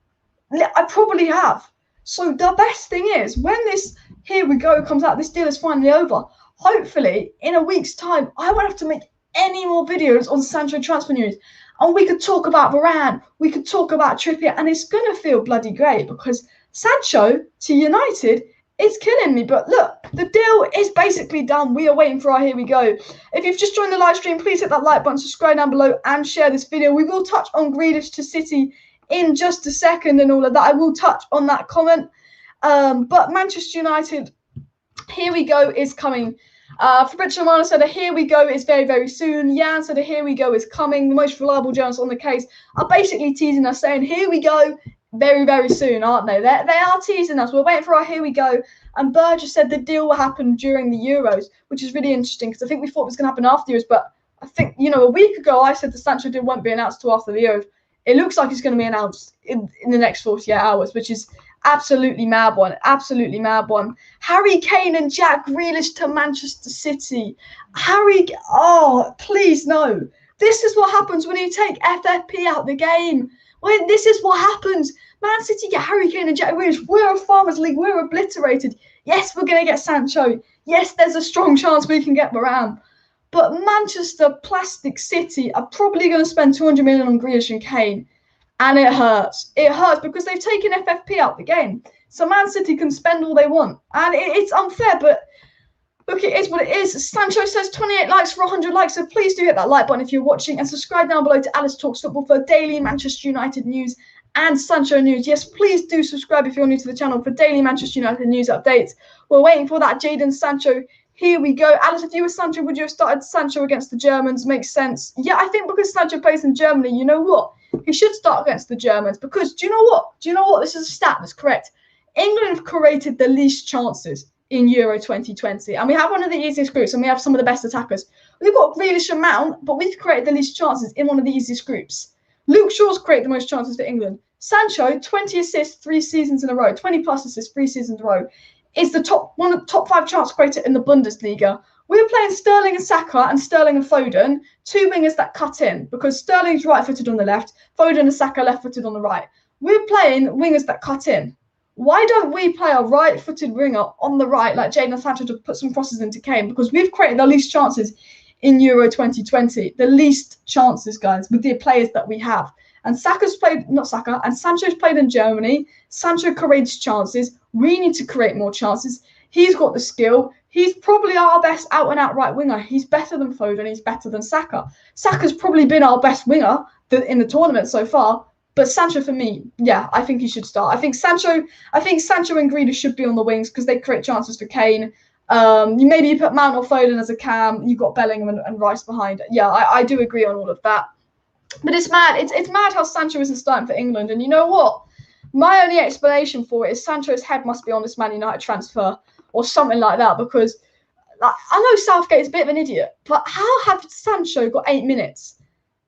I probably have. So the best thing is, when this here we go comes out, this deal is finally over. Hopefully, in a week's time, I won't have to make any more videos on Sancho transfer news. And we could talk about Varane, we could talk about Trippier, and it's going to feel bloody great because Sancho to United is killing me. But look, the deal is basically done. We are waiting for our here we go. If you've just joined the live stream, please hit that like button, subscribe down below, and share this video. We will touch on Grealish to City in just a second and all of that. I will touch on that comment. But Manchester United, here we go is coming. Fabrizio Romano said a here we go is very, very soon. Jan said a here we go is coming. The most reliable journalists on the case are basically teasing us, saying here we go very, very soon, aren't they? They are teasing us. We're waiting for our here we go. And Burgess said the deal will happen during the Euros, which is really interesting because I think we thought it was going to happen after the Euros. But I think, you know, a week ago I said the Sancho deal won't be announced till after the Euros. It looks like it's going to be announced in the next 48 hours, which is absolutely mad one. Absolutely mad one. Harry Kane and Jack Grealish to Manchester City. Oh, please no. This is what happens when you take FFP out the game. This is what happens. Man City get Harry Kane and Jack Grealish. We're a Farmers League. We're obliterated. Yes, we're going to get Sancho. Yes, there's a strong chance we can get Varane. But Manchester Plastic City are probably going to spend 200 million on Grealish and Kane. And it hurts. It hurts because they've taken FFP out the game. So Man City can spend all they want. And it's unfair, but Look, it is what it is. Sancho says 28 likes for 100 likes, so please do hit that like button if you're watching, and subscribe down below to Alice Talks Football for daily Manchester United news and Sancho news. Yes, please do subscribe if you're new to the channel for daily Manchester United news updates. We're waiting for that Jadon Sancho. Here we go. Alice, if you were Sancho, would you have started Sancho against the Germans? Makes sense. Yeah, I think because Sancho plays in Germany, you know what? He should start against the Germans because do you know what? Do you know what? This is a stat that's correct. England have created the least chances in Euro 2020. And we have one of the easiest groups and we have some of the best attackers. We've got Grealish and Mount, but we've created the least chances in one of the easiest groups. Luke Shaw's created the most chances for England. Sancho, 20 assists 3 seasons in a row, 20 plus assists 3 seasons in a row, is the one of the top 5 chance creator in the Bundesliga. We're playing Sterling and Saka and Sterling and Foden, 2 wingers that cut in because Sterling's right-footed on the left, Foden and Saka left-footed on the right. We're playing wingers that cut in. Why don't we play a right-footed winger on the right like Jadon Sancho to put some crosses into Kane? Because we've created the least chances in Euro 2020. The least chances, guys, with the players that we have. And Sancho's played in Germany. Sancho creates chances. We need to create more chances. He's got the skill. He's probably our best out-and-out right winger. He's better than Foden. He's better than Saka. Saka's probably been our best winger in the tournament so far. But Sancho, for me, yeah, I think he should start. I think Sancho and Grealish should be on the wings because they create chances for Kane. Maybe you put Mount or Foden as a cam. You've got Bellingham and Rice behind. Yeah, I do agree on all of that. But it's mad. It's mad how Sancho isn't starting for England. And you know what? My only explanation for it is Sancho's head must be on this Man United transfer or something like that. Because like, I know Southgate's a bit of an idiot, but how have Sancho got 8 minutes?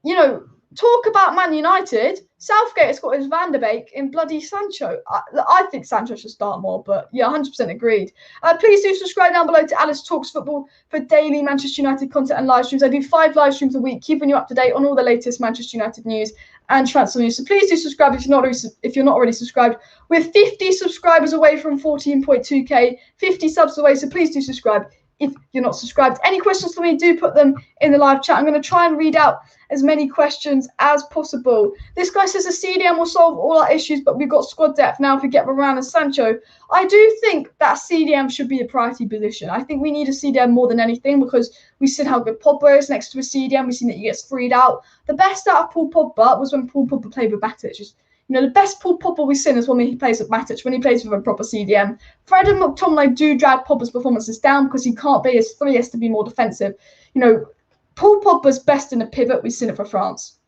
You know, talk about Man United. Southgate has got his Van De Beek in bloody Sancho. I think Sancho should start more, but yeah, 100% agreed. Please do subscribe down below to Alice Talks Football for daily Manchester United content and live streams. I do 5 live streams a week, keeping you up to date on all the latest Manchester United news and transfer news. So please do subscribe if you're not already subscribed. We're 50 subscribers away from 14.2k, 50 subs away. So please do subscribe if you're not subscribed. Any questions for me, do put them in the live chat. I'm going to try and read out as many questions as possible. This guy says a CDM will solve all our issues, but we've got squad depth now if we get Varane and Sancho. I do think that CDM should be a priority position. I think we need a CDM more than anything because we've seen how good Pogba is next to a CDM. We've seen that he gets freed out. The best out of Paul Pogba was when Paul Pogba played with Matic. You know, the best Paul Pogba we've seen is when he plays with Matic, when he plays with a proper CDM. Fred and McTominay do drag Pogba's performances down because he can't be as free, he has to be more defensive. You know, Paul Pogba's best in a pivot. We've seen it for France.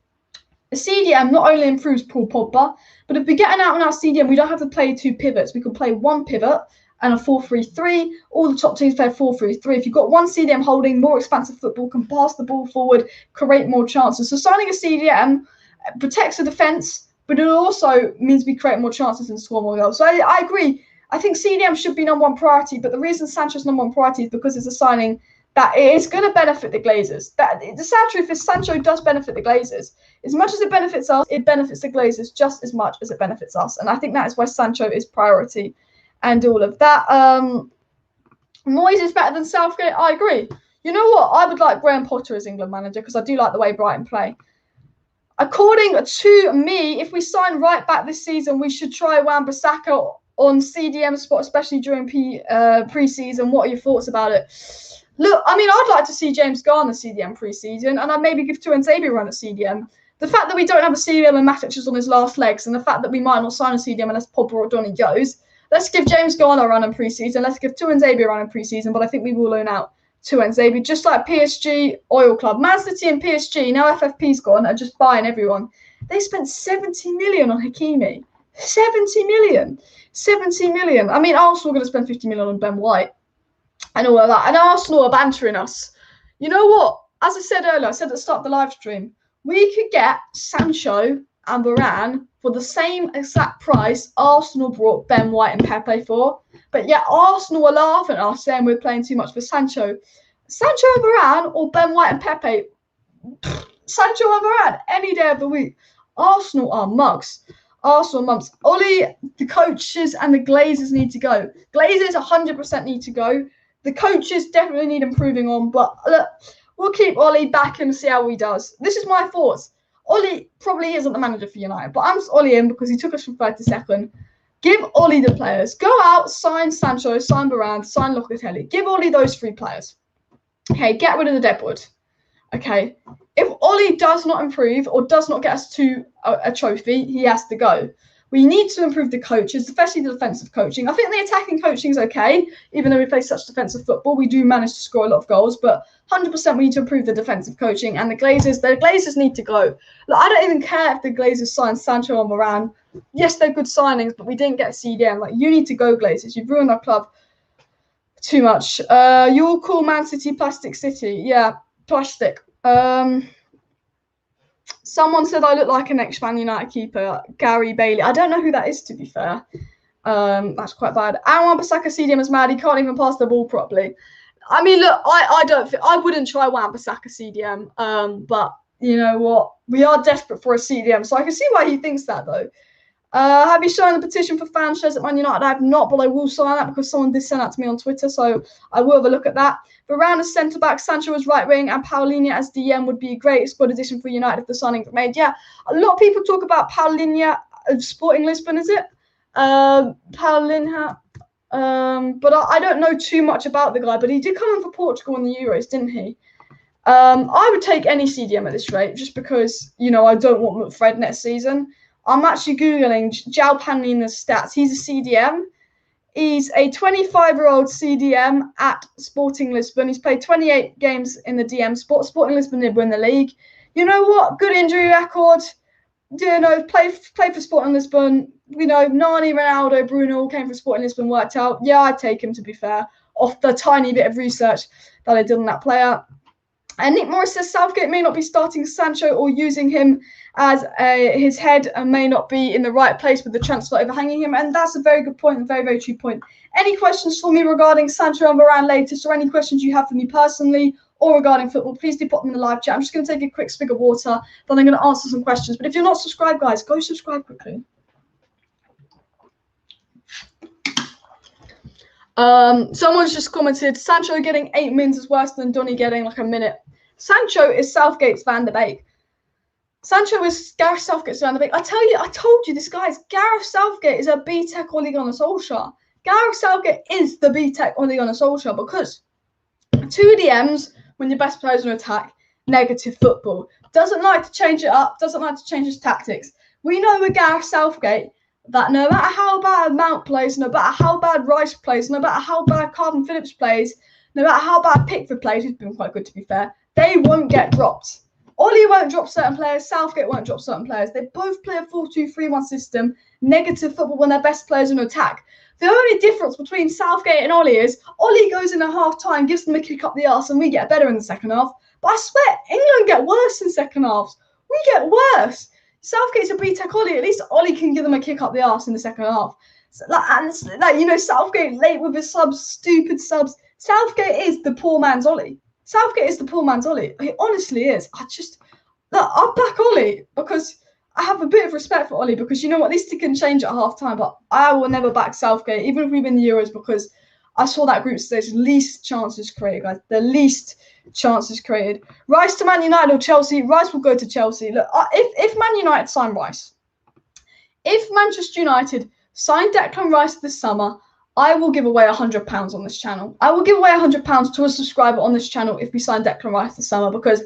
A CDM not only improves Paul Pogba, but if we get an out-and-out CDM, we don't have to play 2 pivots. We can play 1 pivot and a 4-3-3. All the top teams play 4-3-3. If you've got 1 CDM holding more expansive football, can pass the ball forward, create more chances. So signing a CDM protects the defence, but it also means we create more chances and score more goals. So I agree. I think CDM should be #1 priority, but the reason Sancho's #1 priority is because it's a signing that it is going to benefit the Glazers. The sad truth is Sancho does benefit the Glazers. As much as it benefits us, it benefits the Glazers just as much as it benefits us. And I think that is why Sancho is priority and all of that. Moyes is better than Southgate. I agree. You know what? I would like Graham Potter as England manager because I do like the way Brighton play. According to me, if we sign right back this season, we should try Wan-Bissaka on CDM spot, especially during pre-season. What are your thoughts about it? Look, I mean, I'd like to see James Garner CDM pre-season, and I'd maybe give Tuanzebe a run at CDM. The fact that we don't have a CDM and Matic is on his last legs, and the fact that we might not sign a CDM unless Pogba or Donny goes, let's give James Garner a run in pre-season. Let's give Tuanzebe a run in pre-season, but I think we will loan out Tuanzebe, just like PSG, Oil Club. Man City and PSG, now FFP's gone, are just buying everyone. They spent 70 million on Hakimi. 70 million. 70 million. I mean, Arsenal are going to spend 50 million on Ben White and all of that. And Arsenal are bantering us. You know what? As I said earlier, I said at the start of the live stream, we could get Sancho and Varane for the same exact price Arsenal brought Ben White and Pepe for. But yet Arsenal are laughing at us saying we're playing too much for Sancho. Sancho and Varane or Ben White and Pepe? Sancho and Varane any day of the week. Arsenal are mugs. Arsenal mumps. Ollie, the coaches and the Glazers need to go. Glazers 100% need to go. The coaches definitely need improving on. But look, we'll keep Ollie back and see how he does. This is my thoughts. Ollie probably isn't the manager for United, but I'm Ollie in because he took us from 3rd to 2nd. Give Ollie the players. Go out, sign Sancho, sign Varane, sign Locatelli. Give Ollie those 3 players. Okay, get rid of the deadwood. Okay, if Ollie does not improve or does not get us to a trophy, he has to go. We need to improve the coaches, especially the defensive coaching. I think the attacking coaching is okay, even though we play such defensive football. We do manage to score a lot of goals, but 100% we need to improve the defensive coaching. And the Glazers need to go. Like, I don't even care if the Glazers sign Sancho and Varane. Yes, they're good signings, but we didn't get CDM. Like, you need to go, Glazers. You've ruined our club too much. You'll call Man City Plastic City. Yeah, plastic. Someone said I look like an ex-Man United keeper, Gary Bailey. I don't know who that is, to be fair. That's quite bad. And Wan-Bissaka CDM is mad. He can't even pass the ball properly. I mean, look, I wouldn't try Wan-Bissaka CDM. But you know what? We are desperate for a CDM, so I can see why he thinks that, though. Have you signed the petition for fan shares at Man United? I have not, but I will sign that because someone did send that to me on Twitter, so I will have a look at that. Varane as centre-back, Sancho as right wing, and Paulinho as DM would be a great squad addition for United if the signing was made. Yeah, a lot of people talk about Paulinho of Sporting Lisbon, is it? Paulinho. But I don't know too much about the guy, but he did come in for Portugal in the Euros, didn't he? I would take any CDM at this rate, just because, you know, I don't want Fred next season. I'm actually Googling João Paulinho's stats. He's a CDM. He's a 25-year-old CDM at Sporting Lisbon. He's played 28 games in the DM. Sporting Lisbon did win the league. You know what? Good injury record. You know, play for Sporting Lisbon. You know, Nani, Ronaldo, Bruno all came from Sporting Lisbon, worked out. Yeah, I'd take him, to be fair, off the tiny bit of research that I did on that player. And Nick Morris says Southgate may not be starting Sancho or using him as his head and may not be in the right place with the transfer overhanging him. And that's a very good point, a very, very true point. Any questions for me regarding Sancho and Varane latest, or any questions you have for me personally or regarding football, please do pop them in the live chat. I'm just going to take a quick swig of water, then I'm going to answer some questions. But if you're not subscribed, guys, go subscribe quickly. Someone's just commented, Sancho getting 8 minutes is worse than Donny getting like a minute. Sancho is Southgate's Van De Beek. Sancho is Gareth Southgate's Van De Beek. I told you this, guys. Gareth Southgate is a B-Tech Ole Gunnar Solskjaer. Gareth Southgate is the B-Tech Ole Gunnar Solskjaer because 2 DMs when your best players are in attack, negative football. Doesn't like to change it up, doesn't like to change his tactics. We know with Gareth Southgate that no matter how bad Mount plays, no matter how bad Rice plays, no matter how bad Calvin Phillips plays, no matter how bad Pickford plays, who's been quite good to be fair, they won't get dropped. Ollie won't drop certain players, Southgate won't drop certain players. They both play a 4-2-3-1 system, negative football when their best players are in attack. The only difference between Southgate and Ollie is Ollie goes in at half-time, gives them a kick up the arse, and we get better in the second half. But I swear, England get worse in second halves. We get worse. Southgate's a B-Tech Ollie. At least Ollie can give them a kick up the arse in the second half. So, you know, Southgate late with his subs, stupid subs. Southgate is the poor man's Ollie. Southgate is the poor man's Ollie. He honestly is. I'll back Ollie because I have a bit of respect for Ollie because, you know what, at least he can change at half-time, but I will never back Southgate, even if we win the Euros, because I saw that group stage, least chances created, guys. The least chances created. Rice to Man United or Chelsea? Rice will go to Chelsea. Look, if Man United sign Rice, if Manchester United sign Declan Rice this summer, I will give away £100 on this channel. I will give away £100 to a subscriber on this channel if we sign Declan Rice this summer because,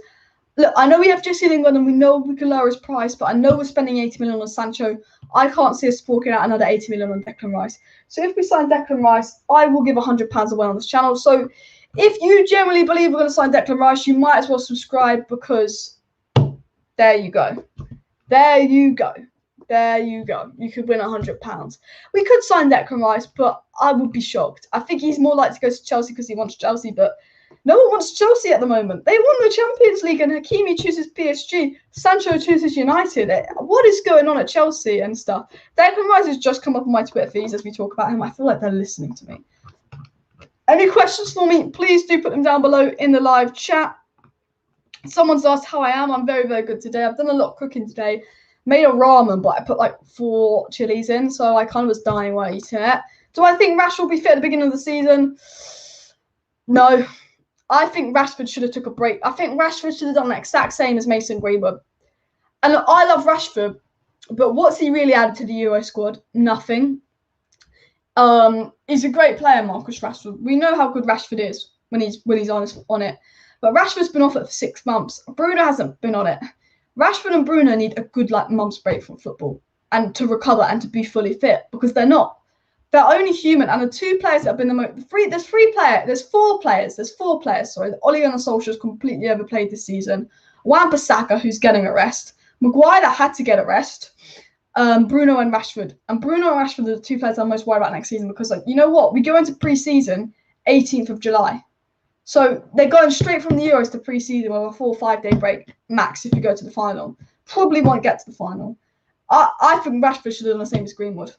look, I know we have Jesse Lingard and we know we can lower his price, but I know we're spending 80 million on Sancho. I can't see us forking out another 80 million on Declan Rice. So if we sign Declan Rice, I will give £100 away on this channel. So if you generally believe we're going to sign Declan Rice, you might as well subscribe because there you go. There you go. There you go. You could win £100. We could sign Declan Rice, but I would be shocked. I think he's more likely to go to Chelsea because he wants Chelsea, but no one wants Chelsea at the moment. They won the Champions League and Hakimi chooses PSG. Sancho chooses United. What is going on at Chelsea and stuff? Declan Rice has just come up on my Twitter feeds as we talk about him. I feel like they're listening to me. Any questions for me? Please do put them down below in the live chat. Someone's asked how I am. I'm very, very good today. I've done a lot of cooking today. Made a ramen, but I put like 4 chilies in, so I kind of was dying while eating it. Do I think Rashford will be fit at the beginning of the season? No. I think Rashford should have took a break. I think Rashford should have done the exact same as Mason Greenwood. And look, I love Rashford, but what's he really added to the Euro squad? Nothing. He's a great player, Marcus Rashford. We know how good Rashford is when he's on it. But Rashford's been off it for 6 months. Bruno hasn't been on it. Rashford and Bruno need a good month's break from football and to recover and to be fully fit, because they're not. They're only human. And the two players that have been there's four players. Sorry, Ole Gunnar Solskjaer's completely overplayed this season. Wan-Bissaka, who's getting a rest. Maguire that had to get a rest. Bruno and Rashford. And Bruno and Rashford are the two players I'm most worried about next season, because, you know what? We go into pre-season 18th of July. So they're going straight from the Euros to pre-season with a 4 or 5 day break max if you go to the final. Probably won't get to the final. I think Rashford should have done the same as Greenwood.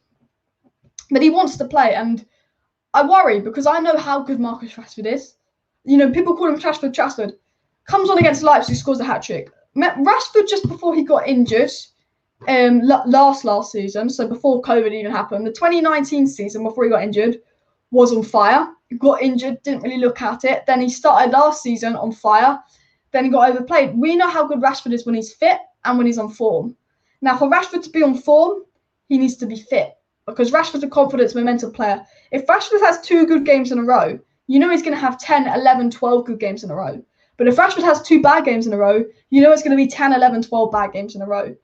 But he wants to play, and I worry because I know how good Marcus Rashford is. People call him Trashford. Comes on against Leipzig, scores a hat-trick. Rashford, just before he got injured, last season, so before COVID even happened, the 2019 season before he got injured, was on fire. He got injured, didn't really look at it. Then he started last season on fire. Then he got overplayed. We know how good Rashford is when he's fit and when he's on form. Now, for Rashford to be on form, he needs to be fit, because Rashford's a confidence, momentum player. If Rashford has 2 good games in a row, he's going to have 10, 11, 12 good games in a row. But if Rashford has 2 bad games in a row, it's going to be 10, 11, 12 bad games in a row.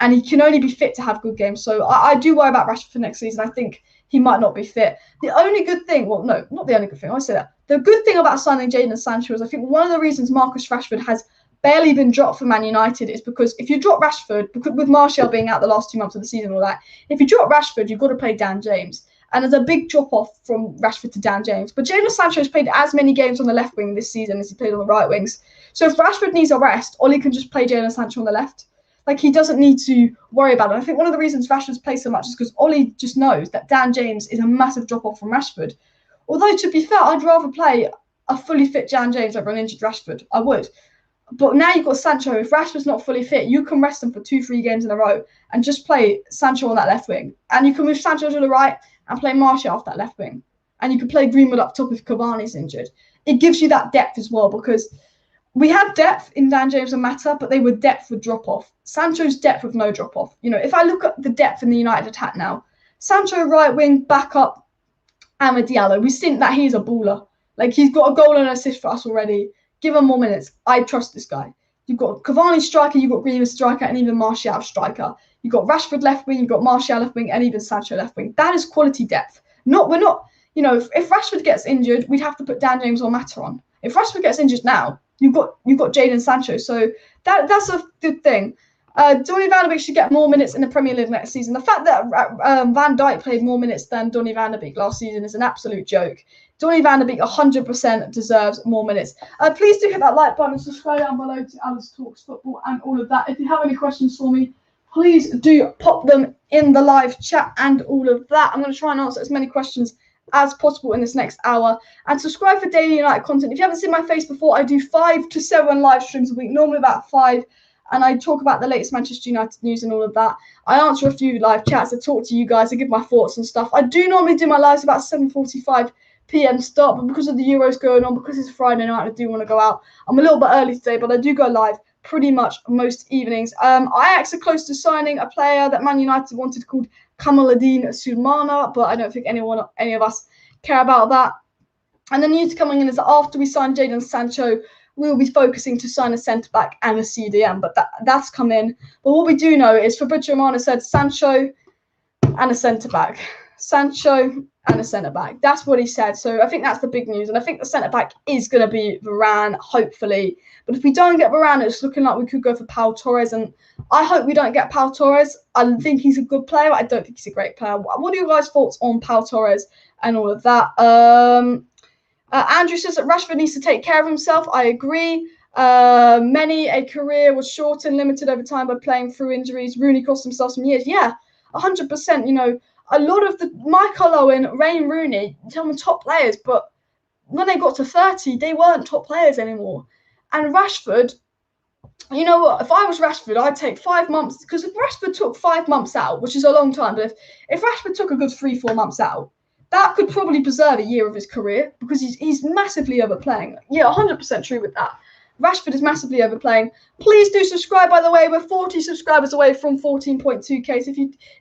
And he can only be fit to have good games. So I do worry about Rashford for next season. I think he might not be fit. The only good thing, well, no, not the only good thing, I say that. The good thing about signing Jadon Sancho is, I think one of the reasons Marcus Rashford has barely been dropped for Man United is because if you drop Rashford, because with Martial being out the last 2 months of the season and all that, if you drop Rashford, you've got to play Dan James. And there's a big drop-off from Rashford to Dan James. But Jadon Sancho has played as many games on the left wing this season as he played on the right wings. So if Rashford needs a rest, Ole can just play Jadon Sancho on the left. He doesn't need to worry about it. I think one of the reasons Rashford's played so much is because Ole just knows that Dan James is a massive drop-off from Rashford. Although, to be fair, I'd rather play a fully fit Dan James over an injured Rashford. I would. But now you've got Sancho. If Rashford's not fully fit, you can rest him for 2-3 games in a row and just play Sancho on that left wing. And you can move Sancho to the right and play Martial off that left wing. And you can play Greenwood up top if Cavani's injured. It gives you that depth as well, because we had depth in Dan James and Mata, but they were depth with drop-off. Sancho's depth with no drop-off. If I look at the depth in the United attack now, Sancho right wing, back up, Amad Diallo. We've seen that he's a baller. He's got a goal and an assist for us already. Give him more minutes. I trust this guy. You've got Cavani striker, you've got Greenwood striker, and even Martial striker. You've got Rashford left wing, you've got Martial left wing, and even Sancho left wing. That is quality depth. If Rashford gets injured, we'd have to put Dan James or Mata on. If Rashford gets injured now, you've got Jadon Sancho. So that's a good thing. Donny Van De Beek should get more minutes in the Premier League next season. The fact that Van Dijk played more minutes than Donny Van De Beek last season is an absolute joke. Donny Van De Beek 100% deserves more minutes. Please do hit that like button and subscribe down below to Alice Talks Football and all of that. If you have any questions for me, please do pop them in the live chat and all of that. I'm going to try and answer as many questions as possible in this next hour. And subscribe for daily United content. If you haven't seen my face before, I do 5 to 7 live streams a week, normally about 5. And I talk about the latest Manchester United news and all of that. I answer a few live chats. I talk to you guys. I give my thoughts and stuff. I do normally do my lives about 7:45 p.m. start, but because of the Euros going on, because it's Friday night, I do want to go out. I'm a little bit early today, but I do go live pretty much most evenings. Ajax are close to signing a player that Man United wanted called Kamaldeen Sulemana, but I don't think any of us care about that. And the news coming in is that after we sign Jadon Sancho, we'll be focusing to sign a centre-back and a CDM, but that's come in. But what we do know is Fabrizio Romano said Sancho and a centre-back. Sancho and a centre-back. That's what he said. So I think that's the big news. And I think the centre-back is going to be Varane, hopefully. But if we don't get Varane, it's looking like we could go for Pau Torres. And I hope we don't get Pau Torres. I think he's a good player. I don't think he's a great player. What are your guys' thoughts on Pau Torres and all of that? Andrew says that Rashford needs to take care of himself. I agree. Many a career was short and limited over time by playing through injuries. Rooney cost himself some years. Yeah, 100%. A lot of the Michael Owen, Wayne Rooney, some of the top players, but when they got to 30, they weren't top players anymore. And Rashford, you know what? If I was Rashford, I'd take 5 months, because if Rashford took 5 months out, which is a long time, but if Rashford took a good 3-4 months out, that could probably preserve a year of his career, because he's massively overplaying. Yeah, 100% true with that. Rashford is massively overplaying. Please do subscribe, by the way. We're 40 subscribers away from 14.2k. So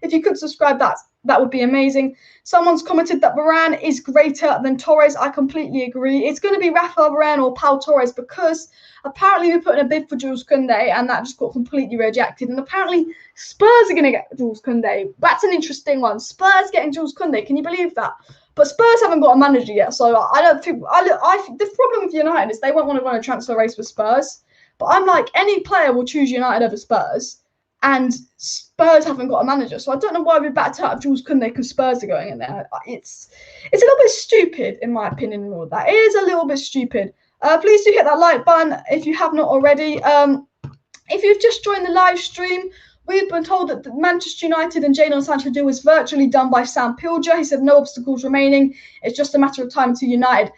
if you could subscribe, that would be amazing. Someone's commented that Varane is greater than Torres. I completely agree. It's going to be Rafael Varane or Pau Torres because apparently we put in a bid for Jules Koundé and that just got completely rejected. And apparently Spurs are going to get Jules Koundé. That's an interesting one. Spurs getting Jules Koundé. Can you believe that? But Spurs haven't got a manager yet, so I don't think. I think the problem with United is they won't want to run a transfer race with Spurs. But I'm like, any player will choose United over Spurs. And Spurs haven't got a manager, so I don't know why we backed out of Jules Koundé because Spurs are going in there. It's a little bit stupid, in my opinion, and all that. It is a little bit stupid. Please do hit that like button if you have not already. If you've just joined the live stream, we've been told that the Manchester United and Jadon Sancho deal was virtually done by Sam Pilger. He said no obstacles remaining. It's just a matter of time until United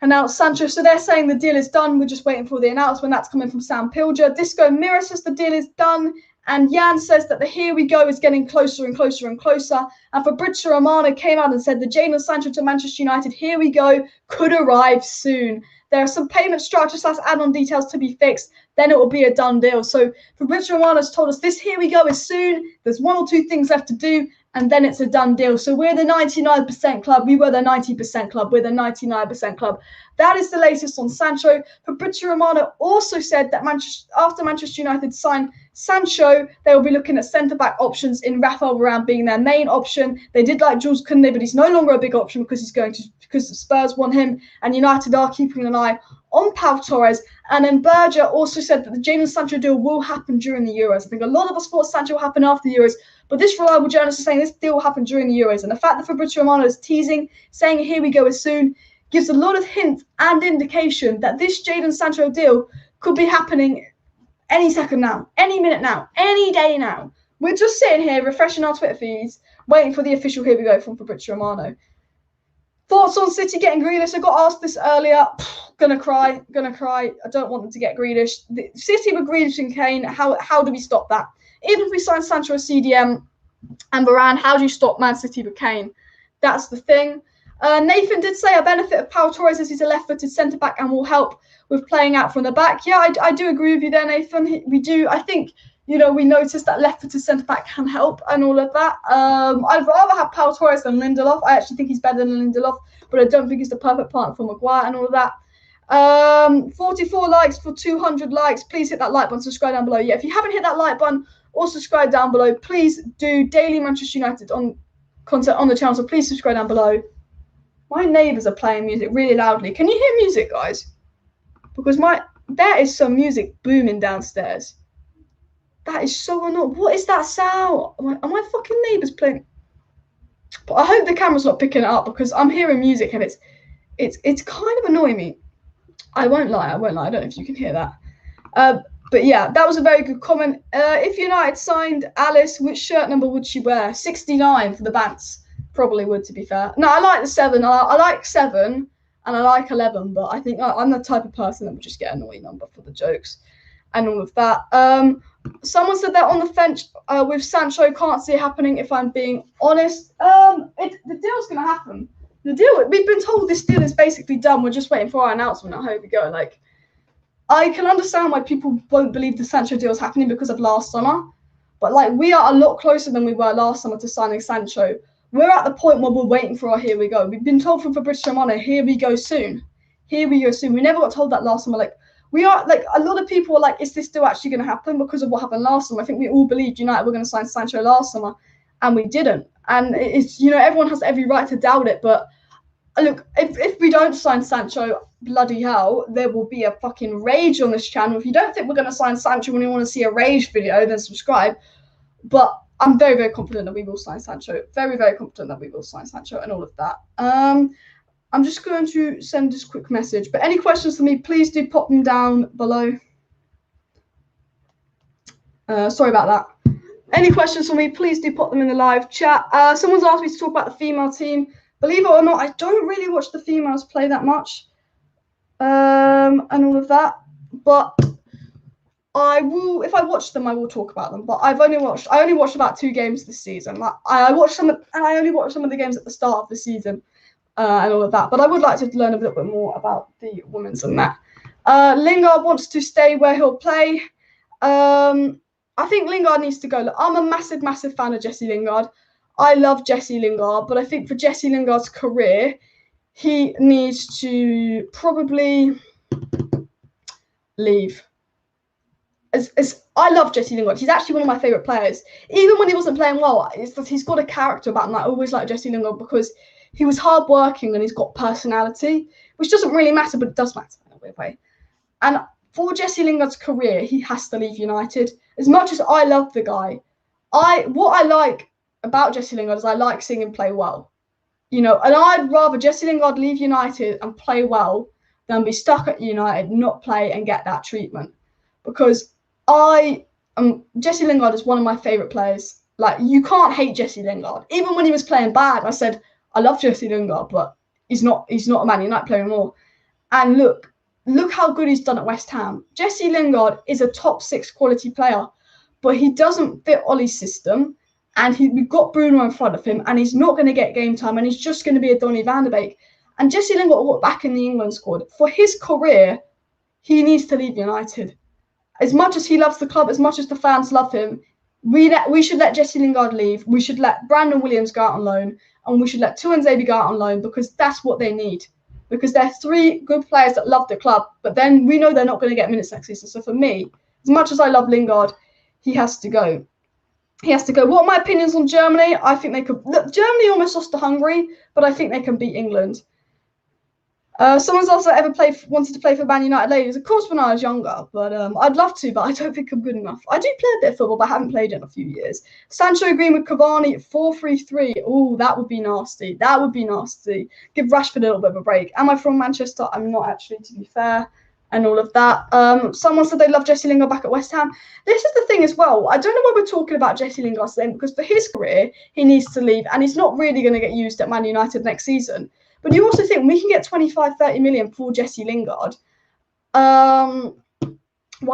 announce Sancho. So they're saying the deal is done. We're just waiting for the announcement. That's coming from Sam Pilger. Disco Mirror says the deal is done. And Jan says that the here we go is getting closer and closer and closer. And Fabrizio Romano came out and said the Jadon Sancho to Manchester United, here we go, could arrive soon. There are some payment structures / add-on details to be fixed. Then it will be a done deal. So Fabrizio Romano has told us this here we go is soon. There's 1 or 2 things left to do. And then it's a done deal. So we're the 99% club. We were the 90% club. We're the 99% club. That is the latest on Sancho. Fabrizio Romano also said that after Manchester United sign Sancho, they will be looking at centre-back options in Rafael Varane being their main option. They did like Jules Koundé, but he's no longer a big option because because Spurs want him, and United are keeping an eye on Pau Torres. And then Berger also said that the Jadon Sancho deal will happen during the Euros. I think a lot of us thought Sancho will happen after the Euros, but this reliable journalist is saying this deal will happen during the Euros. And the fact that Fabrizio Romano is teasing, saying here we go as soon, gives a lot of hint and indication that this Jadon Sancho deal could be happening any second now, any minute now, any day now. We're just sitting here refreshing our Twitter feeds, waiting for the official here we go from Fabrizio Romano. Thoughts on City getting Grealish? I got asked this earlier. Gonna cry. I don't want them to get Grealish. City with Grealish and Kane, how do we stop that? Even if we sign Sancho as CDM and Varane, how do you stop Man City with Kane? That's the thing. Nathan did say a benefit of Pau Torres is he's a left-footed centre-back and will help with playing out from the back. Yeah, I do agree with you there, Nathan. We do. I think, we noticed that left-footed centre-back can help and all of that. I'd rather have Pau Torres than Lindelof. I actually think he's better than Lindelof, but I don't think he's the perfect partner for Maguire and all of that. 44 likes for 200 likes. Please hit that like button, subscribe down below. Yeah, if you haven't hit that like button or subscribe down below, please do daily Manchester United content on the channel, so please subscribe down below. My neighbours are playing music really loudly. Can you hear music, guys? Because there is some music booming downstairs. That is so annoying. What is that sound? Are my fucking neighbours playing? But I hope the camera's not picking it up because I'm hearing music and it's kind of annoying me. I won't lie. I don't know if you can hear that. But yeah, that was a very good comment. If United signed Alice, which shirt number would she wear? 69 for the Bants. Probably would, to be fair. No, I like the 7. I like 7 and I like 11, but I think I'm the type of person that would just get an annoying number for the jokes and all of that. Someone said that on the fence with Sancho, can't see it happening if I'm being honest. The deal's going to happen. We've been told this deal is basically done. We're just waiting for our announcement. I hope we go. Like, I can understand why people won't believe the Sancho deal is happening because of last summer, but like we are a lot closer than we were last summer to signing Sancho. We're at the point where we're waiting for our here we go. We've been told from Fabrizio Romano, here we go soon. Here we go soon. We never got told that last summer. Like, we are, like, a lot of people are like, is this still actually going to happen because of what happened last summer? I think we all believed United were going to sign Sancho last summer, and we didn't. And it's, everyone has every right to doubt it. But look, if we don't sign Sancho, bloody hell, there will be a fucking rage on this channel. If you don't think we're going to sign Sancho when you want to see a rage video, then subscribe. But I'm very, very confident that we will sign Sancho. Very, very confident that we will sign Sancho and all of that. I'm just going to send this quick message. But any questions for me, please do pop them down below. Sorry about that. Any questions for me, please do pop them in the live chat. Someone's asked me to talk about the female team. Believe it or not, I don't really watch the females play that much. And all of that. But I will, if I watch them, I will talk about them. But I only watched about 2 games this season. Like, I watched some, and I only watched some of the games at the start of the season, and all of that. But I would like to learn a little bit more about the women's and that. Lingard wants to stay where he'll play. I think Lingard needs to go. Look, I'm a massive, massive fan of Jesse Lingard. I love Jesse Lingard, but I think for Jesse Lingard's career, he needs to probably leave. As I love Jesse Lingard. He's actually one of my favourite players. Even when he wasn't playing well, he's got a character about him. I always like Jesse Lingard because he was hardworking and he's got personality, which doesn't really matter, but it does matter in a weird way. And for Jesse Lingard's career, he has to leave United. As much as I love the guy, what I like about Jesse Lingard is I like seeing him play well. You know, and I'd rather Jesse Lingard leave United and play well than be stuck at United, not play and get that treatment. Because Jesse Lingard is one of my favourite players. Like, you can't hate Jesse Lingard. Even when he was playing bad, I said, I love Jesse Lingard, but he's not a Man United player anymore. And look how good he's done at West Ham. Jesse Lingard is a top 6 quality player, but he doesn't fit Ollie's system. And we've got Bruno in front of him, and he's not going to get game time, and he's just going to be a Donny Van De Beek. And Jesse Lingard got back in the England squad. For his career, he needs to leave United. As much as he loves the club, as much as the fans love him, we should let Jesse Lingard leave. We should let Brandon Williams go out on loan, and we should let Tuanzebe go out on loan, because that's what they need. Because they're 3 good players that love the club, but then we know they're not going to get minutes next season. So for me, as much as I love Lingard, he has to go. He has to go. What are my opinions on Germany? I think they could. Look, Germany almost lost to Hungary, but I think they can beat England. Someone's also wanted to play for Man United ladies. Of course, when I was younger, but I'd love to, but I don't think I'm good enough. I do play a bit of football, but I haven't played in a few years. Sancho agreeing with Cavani at 4-3-3. Oh, that would be nasty. That would be nasty. Give Rashford a little bit of a break. Am I from Manchester? I'm not actually, to be fair, and all of that. Someone said they love Jesse Lingard back at West Ham. This is the thing as well. I don't know why we're talking about Jesse Lingard then, because for his career, he needs to leave, and he's not really going to get used at Man United next season. But you also think we can get 25-30 million for Jesse Lingard. Why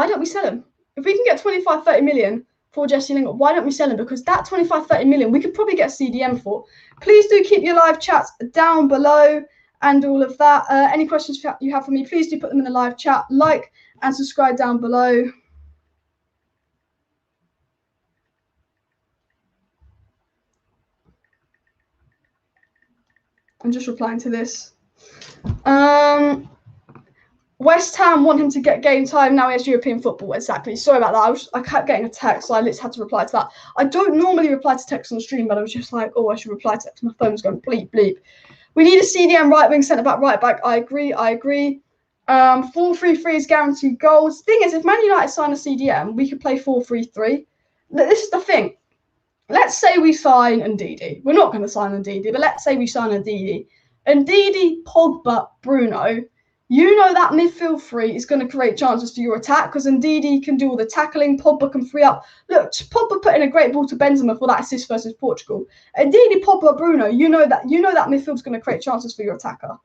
don't we sell him? If we can get 25-30 million for Jesse Lingard, why don't we sell him? Because that 25-30 million, we could probably get CDM for. Please do keep your live chats down below and all of that. Any questions you have for me, please do put them in the live chat. Like and subscribe down below. I'm just replying to this. West Ham want him to get game time. Now he has European football. Exactly. Sorry about that. I kept getting a text, so I literally had to reply to that. I don't normally reply to text on stream, but I was just like, oh, I should reply to text. My phone was going bleep, bleep. We need a CDM right wing, centre back, right back. I agree. 4-3-3 is guaranteed goals. The thing is, if Man United sign a CDM, we could play 4-3-3. This is the thing. Let's say we sign Ndidi. We're not going to sign Ndidi, but let's say we sign Ndidi. Ndidi, Pogba, Bruno. You know that midfield 3 is going to create chances for your attack, because Ndidi can do all the tackling. Pogba can free up. Look, Pogba put in a great ball to Benzema for that assist versus Portugal. Ndidi, Pogba, Bruno. You know that midfield's going to create chances for your attacker.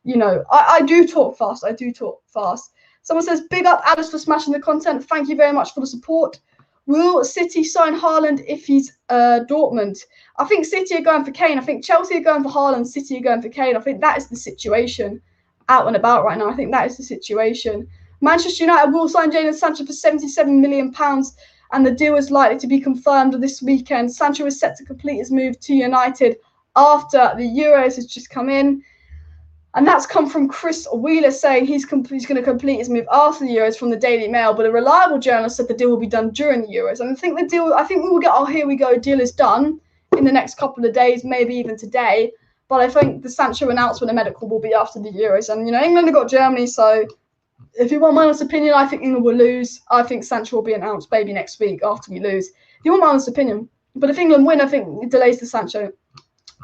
You know, I do talk fast. Someone says, big up Alice for smashing the content. Thank you very much for the support. Will City sign Haaland if he's Dortmund? I think City are going for Kane. I think Chelsea are going for Haaland. City are going for Kane. I think that is the situation out and about right now. I think that is the situation. Manchester United will sign Jadon Sancho for £77 million, and the deal is likely to be confirmed this weekend. Sancho is set to complete his move to United after the Euros has just come in. And that's come from Chris Wheeler saying he's going to complete his move after the Euros from the Daily Mail. But a reliable journalist said the deal will be done during the Euros. And I think we will get our here we go deal is done in the next couple of days, maybe even today. But I think the Sancho announcement and medical will be after the Euros. And, you know, England have got Germany. So if you want my honest opinion, I think England will lose. I think Sancho will be announced maybe next week after we lose. If you want my honest opinion. But if England win, I think it delays the Sancho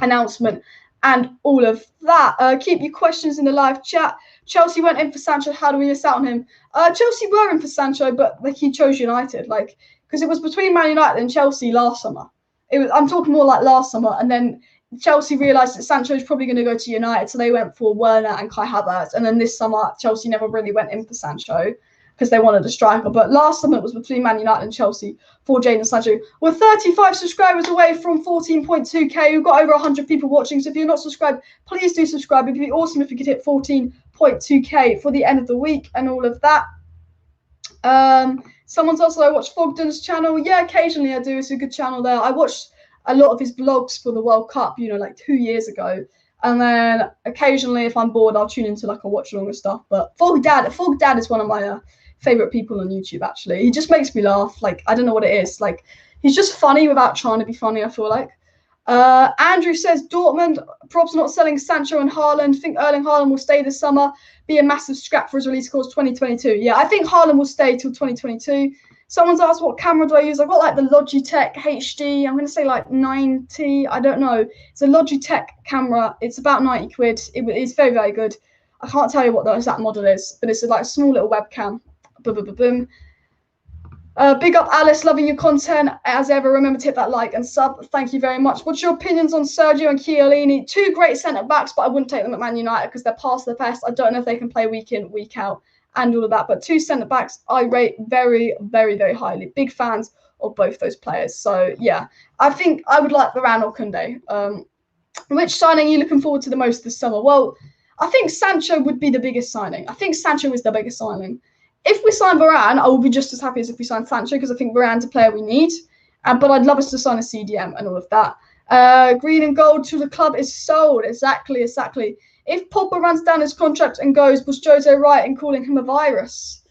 announcement. And all of that. Keep your questions in the live chat. Chelsea went in for Sancho. How do we miss out on him? Chelsea were in for Sancho, but he chose United. Because it was between Man United and Chelsea last summer. I'm talking more like last summer. And then Chelsea realised that Sancho is probably going to go to United, so they went for Werner and Kai Havertz. And then this summer, Chelsea never really went in for Sancho. because they wanted a striker. But last summer it was between Man United and Chelsea for Jadon Sancho. We're 35 subscribers away from 14.2k. We've got over 100 people watching. So if you're not subscribed, please do subscribe. It'd be awesome if we could hit 14.2k for the end of the week and all of that. Someone's also, I watch Fogden's channel. Yeah, occasionally I do. It's a good channel there. I watched a lot of his vlogs for the World Cup, you know, like 2 years ago. And then occasionally, if I'm bored, I'll tune into like a watch along and stuff. But Fog Dad is one of my favorite people on YouTube, actually. He just makes me laugh. Like, I don't know what it is. Like, he's just funny without trying to be funny, I feel like. Andrew says, Dortmund, props not selling Sancho and Haaland. Think Erling Haaland will stay this summer, be a massive scrap for his release course 2022. Yeah, I think Haaland will stay till 2022. Someone's asked, what camera do I use? I've got like the Logitech HD. I'm going to say like 90. I don't know. It's a Logitech camera. It's about 90 quid. It's very, very good. I can't tell you what the exact model is, but it's like a small little webcam. Boom, boom, boom, boom. Big up, Alice. Loving your content. As ever, remember to hit that like and sub. Thank you very much. What's your opinions on Sergio and Chiellini? Two great centre-backs, but I wouldn't take them at Man United because they're past their best. I don't know if they can play week in, week out and all of that. But two centre-backs I rate very, very, very highly. Big fans of both those players. So, yeah, I think I would like Varane or Koundé. Which signing are you looking forward to the most this summer? Well, I think Sancho would be the biggest signing. I think Sancho is the biggest signing. If we sign Varane, I will be just as happy as if we sign Sancho because I think Varane's a player we need. But I'd love us to sign a CDM and all of that. Green and gold to the club is sold. Exactly. If Pogba runs down his contract and goes, was Jose right in calling him a virus?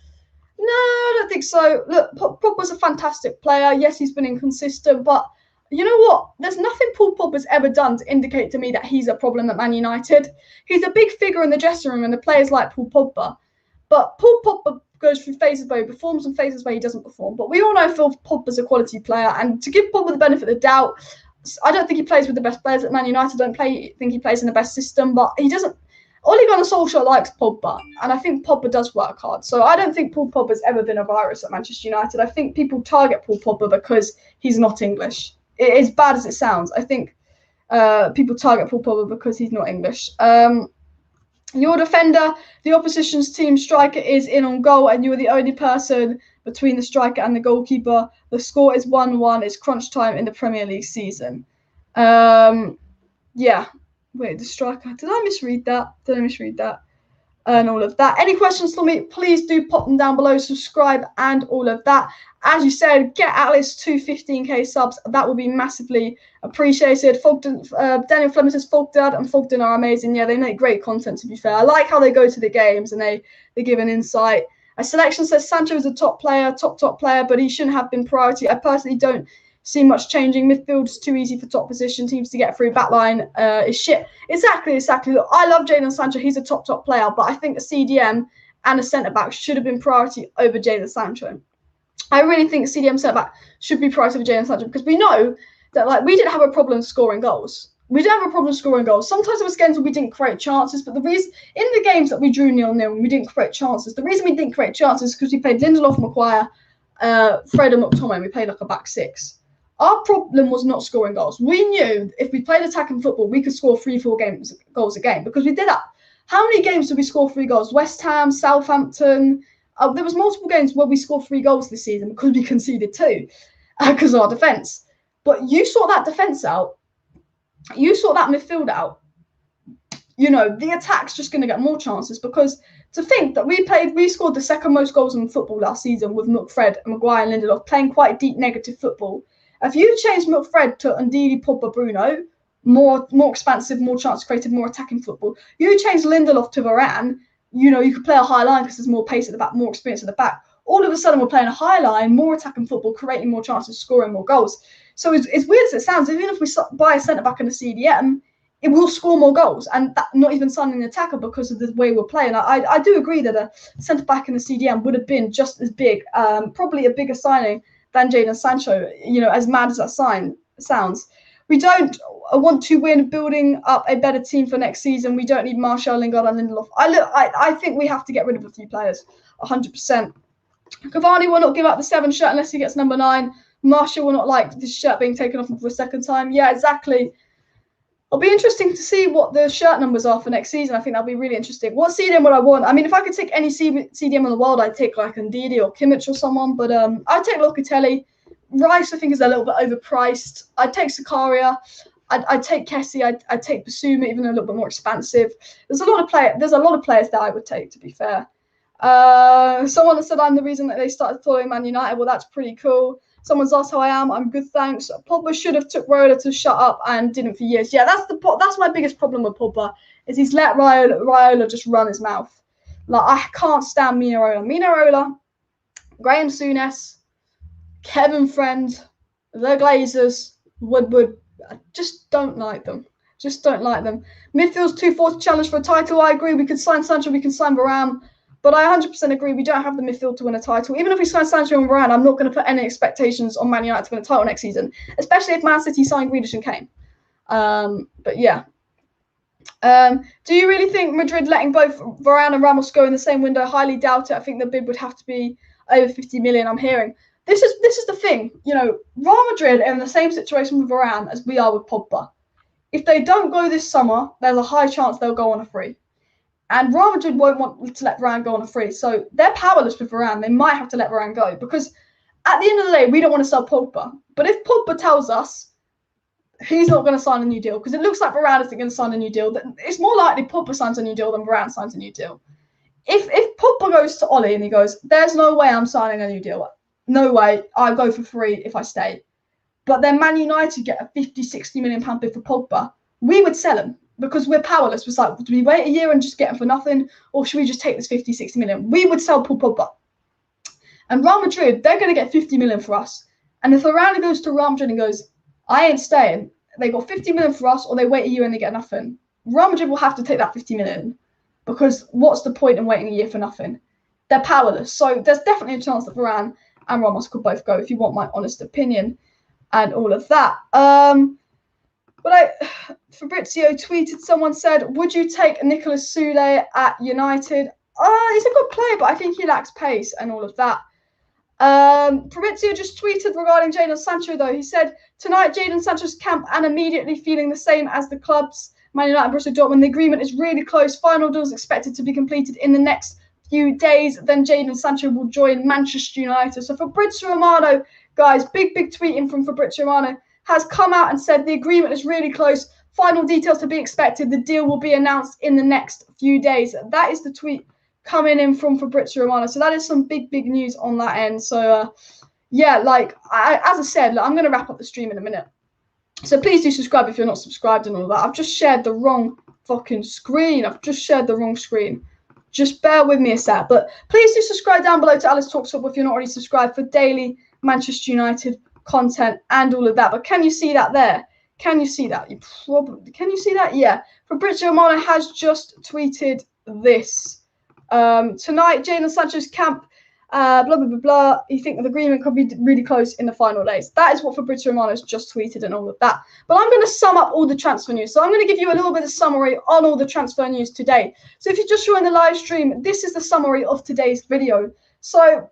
No, I don't think so. Look, Pogba's a fantastic player. Yes, he's been inconsistent, but you know what? There's nothing Paul Pogba's ever done to indicate to me that he's a problem at Man United. He's a big figure in the dressing room and the players like Paul Pogba. But Paul Pogba goes through phases where he performs and phases where he doesn't perform. But we all know Phil Pogba's a quality player. And to give Pogba the benefit of the doubt, I don't think he plays with the best players at Man United. I don't think he plays in the best system. But he doesn't. Ole Gunnar Solskjaer likes Pogba. And I think Pogba does work hard. So I don't think Paul Pogba's ever been a virus at Manchester United. I think people target Paul Pogba because he's not English. As bad as it sounds, I think people target Paul Pogba because he's not English. Your defender, the opposition's team striker is in on goal, and you are the only person between the striker and the goalkeeper. The score is 1-1. It's crunch time in the Premier League season. Yeah. Wait, the striker. Did I misread that? And all of that. Any questions for me, please do pop them down below. Subscribe and all of that. As you said, get Alice to 15k subs. That will be massively appreciated. Daniel Fleming says Fogdad and Fogden are amazing. Yeah, they make great content, to be fair. I like how they go to the games and they give an insight. A selection says Sancho is a top player, but he shouldn't have been priority. I personally don't see much changing. Midfield is too easy for top position teams to get through. Backline is shit. Exactly. Look, I love Jadon Sancho. He's a top player, but I think a CDM and a centre-back should have been priority over Jadon Sancho. I really think CDM centre-back should be priority over Jadon Sancho because we know that like we didn't have a problem scoring goals. Sometimes it was games where we didn't create chances, but the reason in the games that we drew 0-0 we didn't create chances. The reason we didn't create chances is because we played Lindelof, Maguire, Fred and McTominay. We played like a back six. Our problem was not scoring goals. We knew if we played attacking football, we could score 3-4 goals a game because we did that. How many games did we score 3 goals? West Ham, Southampton. There was multiple games where we scored 3 goals this season because we conceded 2 because of our defence. But you sort that defence out. You sort that midfield out. You know, the attack's just going to get more chances because to think that we scored the second most goals in football last season with Fred, Maguire and Lindelof playing quite deep negative football. If you change Fred to Ndidi, Pogba, Bruno, more expansive, more chance created, more attacking football. You change Lindelof to Varane, you know, you could play a high line because there's more pace at the back, more experience at the back. All of a sudden, we're playing a high line, more attacking football, creating more chances, scoring more goals. So it's weird as it sounds, even if we buy a centre-back and a CDM, it will score more goals. And that, not even signing an attacker because of the way we're playing. I do agree that a centre-back and a CDM would have been just as big, probably a bigger signing than Jadon Sancho, you know, as mad as that sounds. We don't want to win building up a better team for next season. We don't need Martial, Lingard and Lindelof. I think we have to get rid of a few players, 100%. Cavani will not give up the 7 shirt unless he gets number 9. Martial will not like this shirt being taken off him for a second time. Yeah, exactly. It'll be interesting to see what the shirt numbers are for next season. I think that'll be really interesting. What CDM would I want? I mean, if I could take any CDM in the world, I'd take like Ndidi or Kimmich or someone. But I'd take Locatelli. Rice, I think, is a little bit overpriced. I'd take Sakaria. I'd take Kessie. I'd take Basuma, even a little bit more expensive. There's a lot of players that I would take, to be fair. Someone said I'm the reason that they started following Man United. Well, that's pretty cool. Someone's asked how I am. I'm good, thanks. Pogba should have took Raiola to shut up and didn't for years. Yeah, that's my biggest problem with Pogba, is he's let Raiola just run his mouth. Like, I can't stand Mino Raiola, Graham Souness, Kevin Friend, the Glazers, Woodward. I just don't like them. Midfield's 240 challenge for a title. I agree. We could sign Sancho. We can sign Varane. But I 100% agree, we don't have the midfield to win a title. Even if we sign Sancho and Varane, I'm not going to put any expectations on Man United to win a title next season, especially if Man City sign Grealish and Kane. But yeah. Do you really think Madrid letting both Varane and Ramos go in the same window? Highly doubt it. I think the bid would have to be over 50 million, I'm hearing. This is the thing. You know, Real Madrid are in the same situation with Varane as we are with Pogba. If they don't go this summer, there's a high chance they'll go on a free. And Real Madrid won't want to let Varane go on a free. So they're powerless with Varane. They might have to let Varane go because at the end of the day, we don't want to sell Pogba. But if Pogba tells us he's not going to sign a new deal, because it looks like Varane isn't going to sign a new deal, it's more likely Pogba signs a new deal than Varane signs a new deal. If Pogba goes to Oli and he goes, there's no way I'm signing a new deal. No way. I'll go for free if I stay. But then Man United get a 50, 60 million pound bid for Pogba. We would sell him. Because we're powerless. It's like, do we wait a year and just get him for nothing? Or should we just take this 50, 60 million? We would sell Paul Pogba. And Real Madrid, they're going to get 50 million for us. And if Varane goes to Real Madrid and goes, I ain't staying, they got 50 million for us, or they wait a year and they get nothing. Real Madrid will have to take that 50 million. Because what's the point in waiting a year for nothing? They're powerless. So there's definitely a chance that Varane and Ramos could both go, if you want my honest opinion and all of that. Fabrizio tweeted, someone said, would you take Nicolas Soule at United? He's a good player, but I think he lacks pace and all of that. Fabrizio just tweeted regarding Jadon Sancho, though. He said, tonight, Jadon Sancho's camp and immediately feeling the same as the clubs, Man United and Borussia Dortmund. The agreement is really close. Final deal is expected to be completed in the next few days. Then Jadon Sancho will join Manchester United. So Fabrizio Romano, guys, big tweet in from Fabrizio Romano, has come out and said the agreement is really close. Final details to be expected. The deal will be announced in the next few days. That is the tweet coming in from Fabrizio Romano. So that is some big news on that end. So, yeah, like, as I said, I'm going to wrap up the stream in a minute. So please do subscribe if you're not subscribed and all that. I've just shared the wrong fucking screen. Just bear with me a sec. But please do subscribe down below to Alice Talks Football if you're not already subscribed for daily Manchester United content and all of that. But can you see that there? Can you see that? Can you see that? Yeah. Fabrizio Romano has just tweeted this. Tonight, Jadon Sancho's camp, You think the agreement could be really close in the final days. That is what Fabrizio Romano has just tweeted and all of that. But I'm going to sum up all the transfer news. So I'm going to give you a little bit of summary on all the transfer news today. So if you're just joining the live stream, this is the summary of today's video. So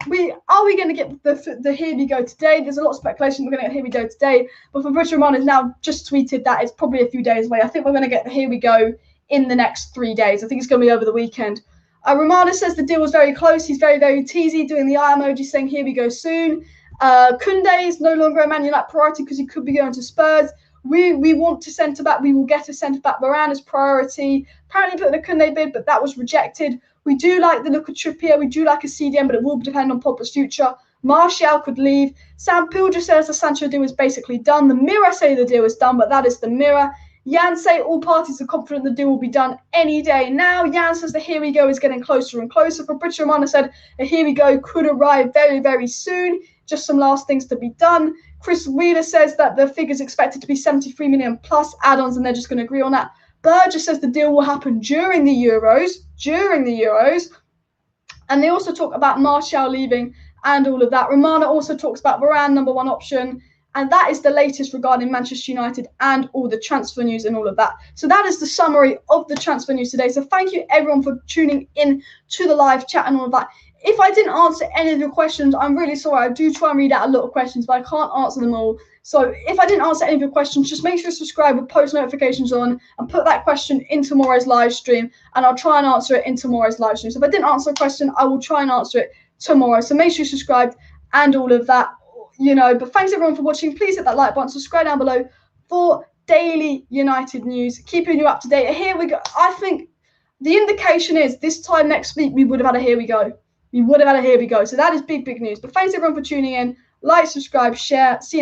are we going to get the Here We Go today? There's a lot of speculation we're going to get Here We Go today. But Fabrizio Romano has now just tweeted that it's probably a few days away. I think we're going to get the Here We Go in the next 3 days. I think it's going to be over the weekend. Romano says the deal was very close. He's very teasy, doing the eye emoji saying, here we go soon. Koundé is no longer a Man United priority because he could be going to Spurs. We want to centre-back. We will get a centre-back. Varane is priority. Apparently put in a Koundé bid, but that was rejected. We do like the look of Trippier. We do like a CDM, but it will depend on Pogba's future. Martial could leave. Sam Pilger says the Sancho deal is basically done. The Mirror say the deal is done, but that is the Mirror. Jan say all parties are confident the deal will be done any day now. Jan says the Here We Go is getting closer and closer. Fabrizio Romano said a Here We Go could arrive very soon. Just some last things to be done. Chris Wheeler says that the figure is expected to be 73 million plus add-ons, and they're just going to agree on that. Burgess says the deal will happen during the Euros. And they also talk about Martial leaving and all of that. Romano also talks about Varane, number one option. And that is the latest regarding Manchester United and all the transfer news and all of that. So that is the summary of the transfer news today. So thank you everyone for tuning in to the live chat and all of that. If I didn't answer any of your questions, I'm really sorry. I do try and read out a lot of questions, but I can't answer them all. So if I didn't answer any of your questions, just make sure to subscribe with post notifications on and put that question in tomorrow's live stream, and I'll try and answer it in tomorrow's live stream. So if I didn't answer a question, I will try and answer it tomorrow. So make sure you subscribe and all of that, But thanks everyone for watching. Please hit that like button, subscribe down below for daily United news, keeping you up to date. Here we go. I think the indication is this time next week we would have had a here we go. So that is big, big news. But thanks everyone for tuning in. Like, subscribe, share. See you next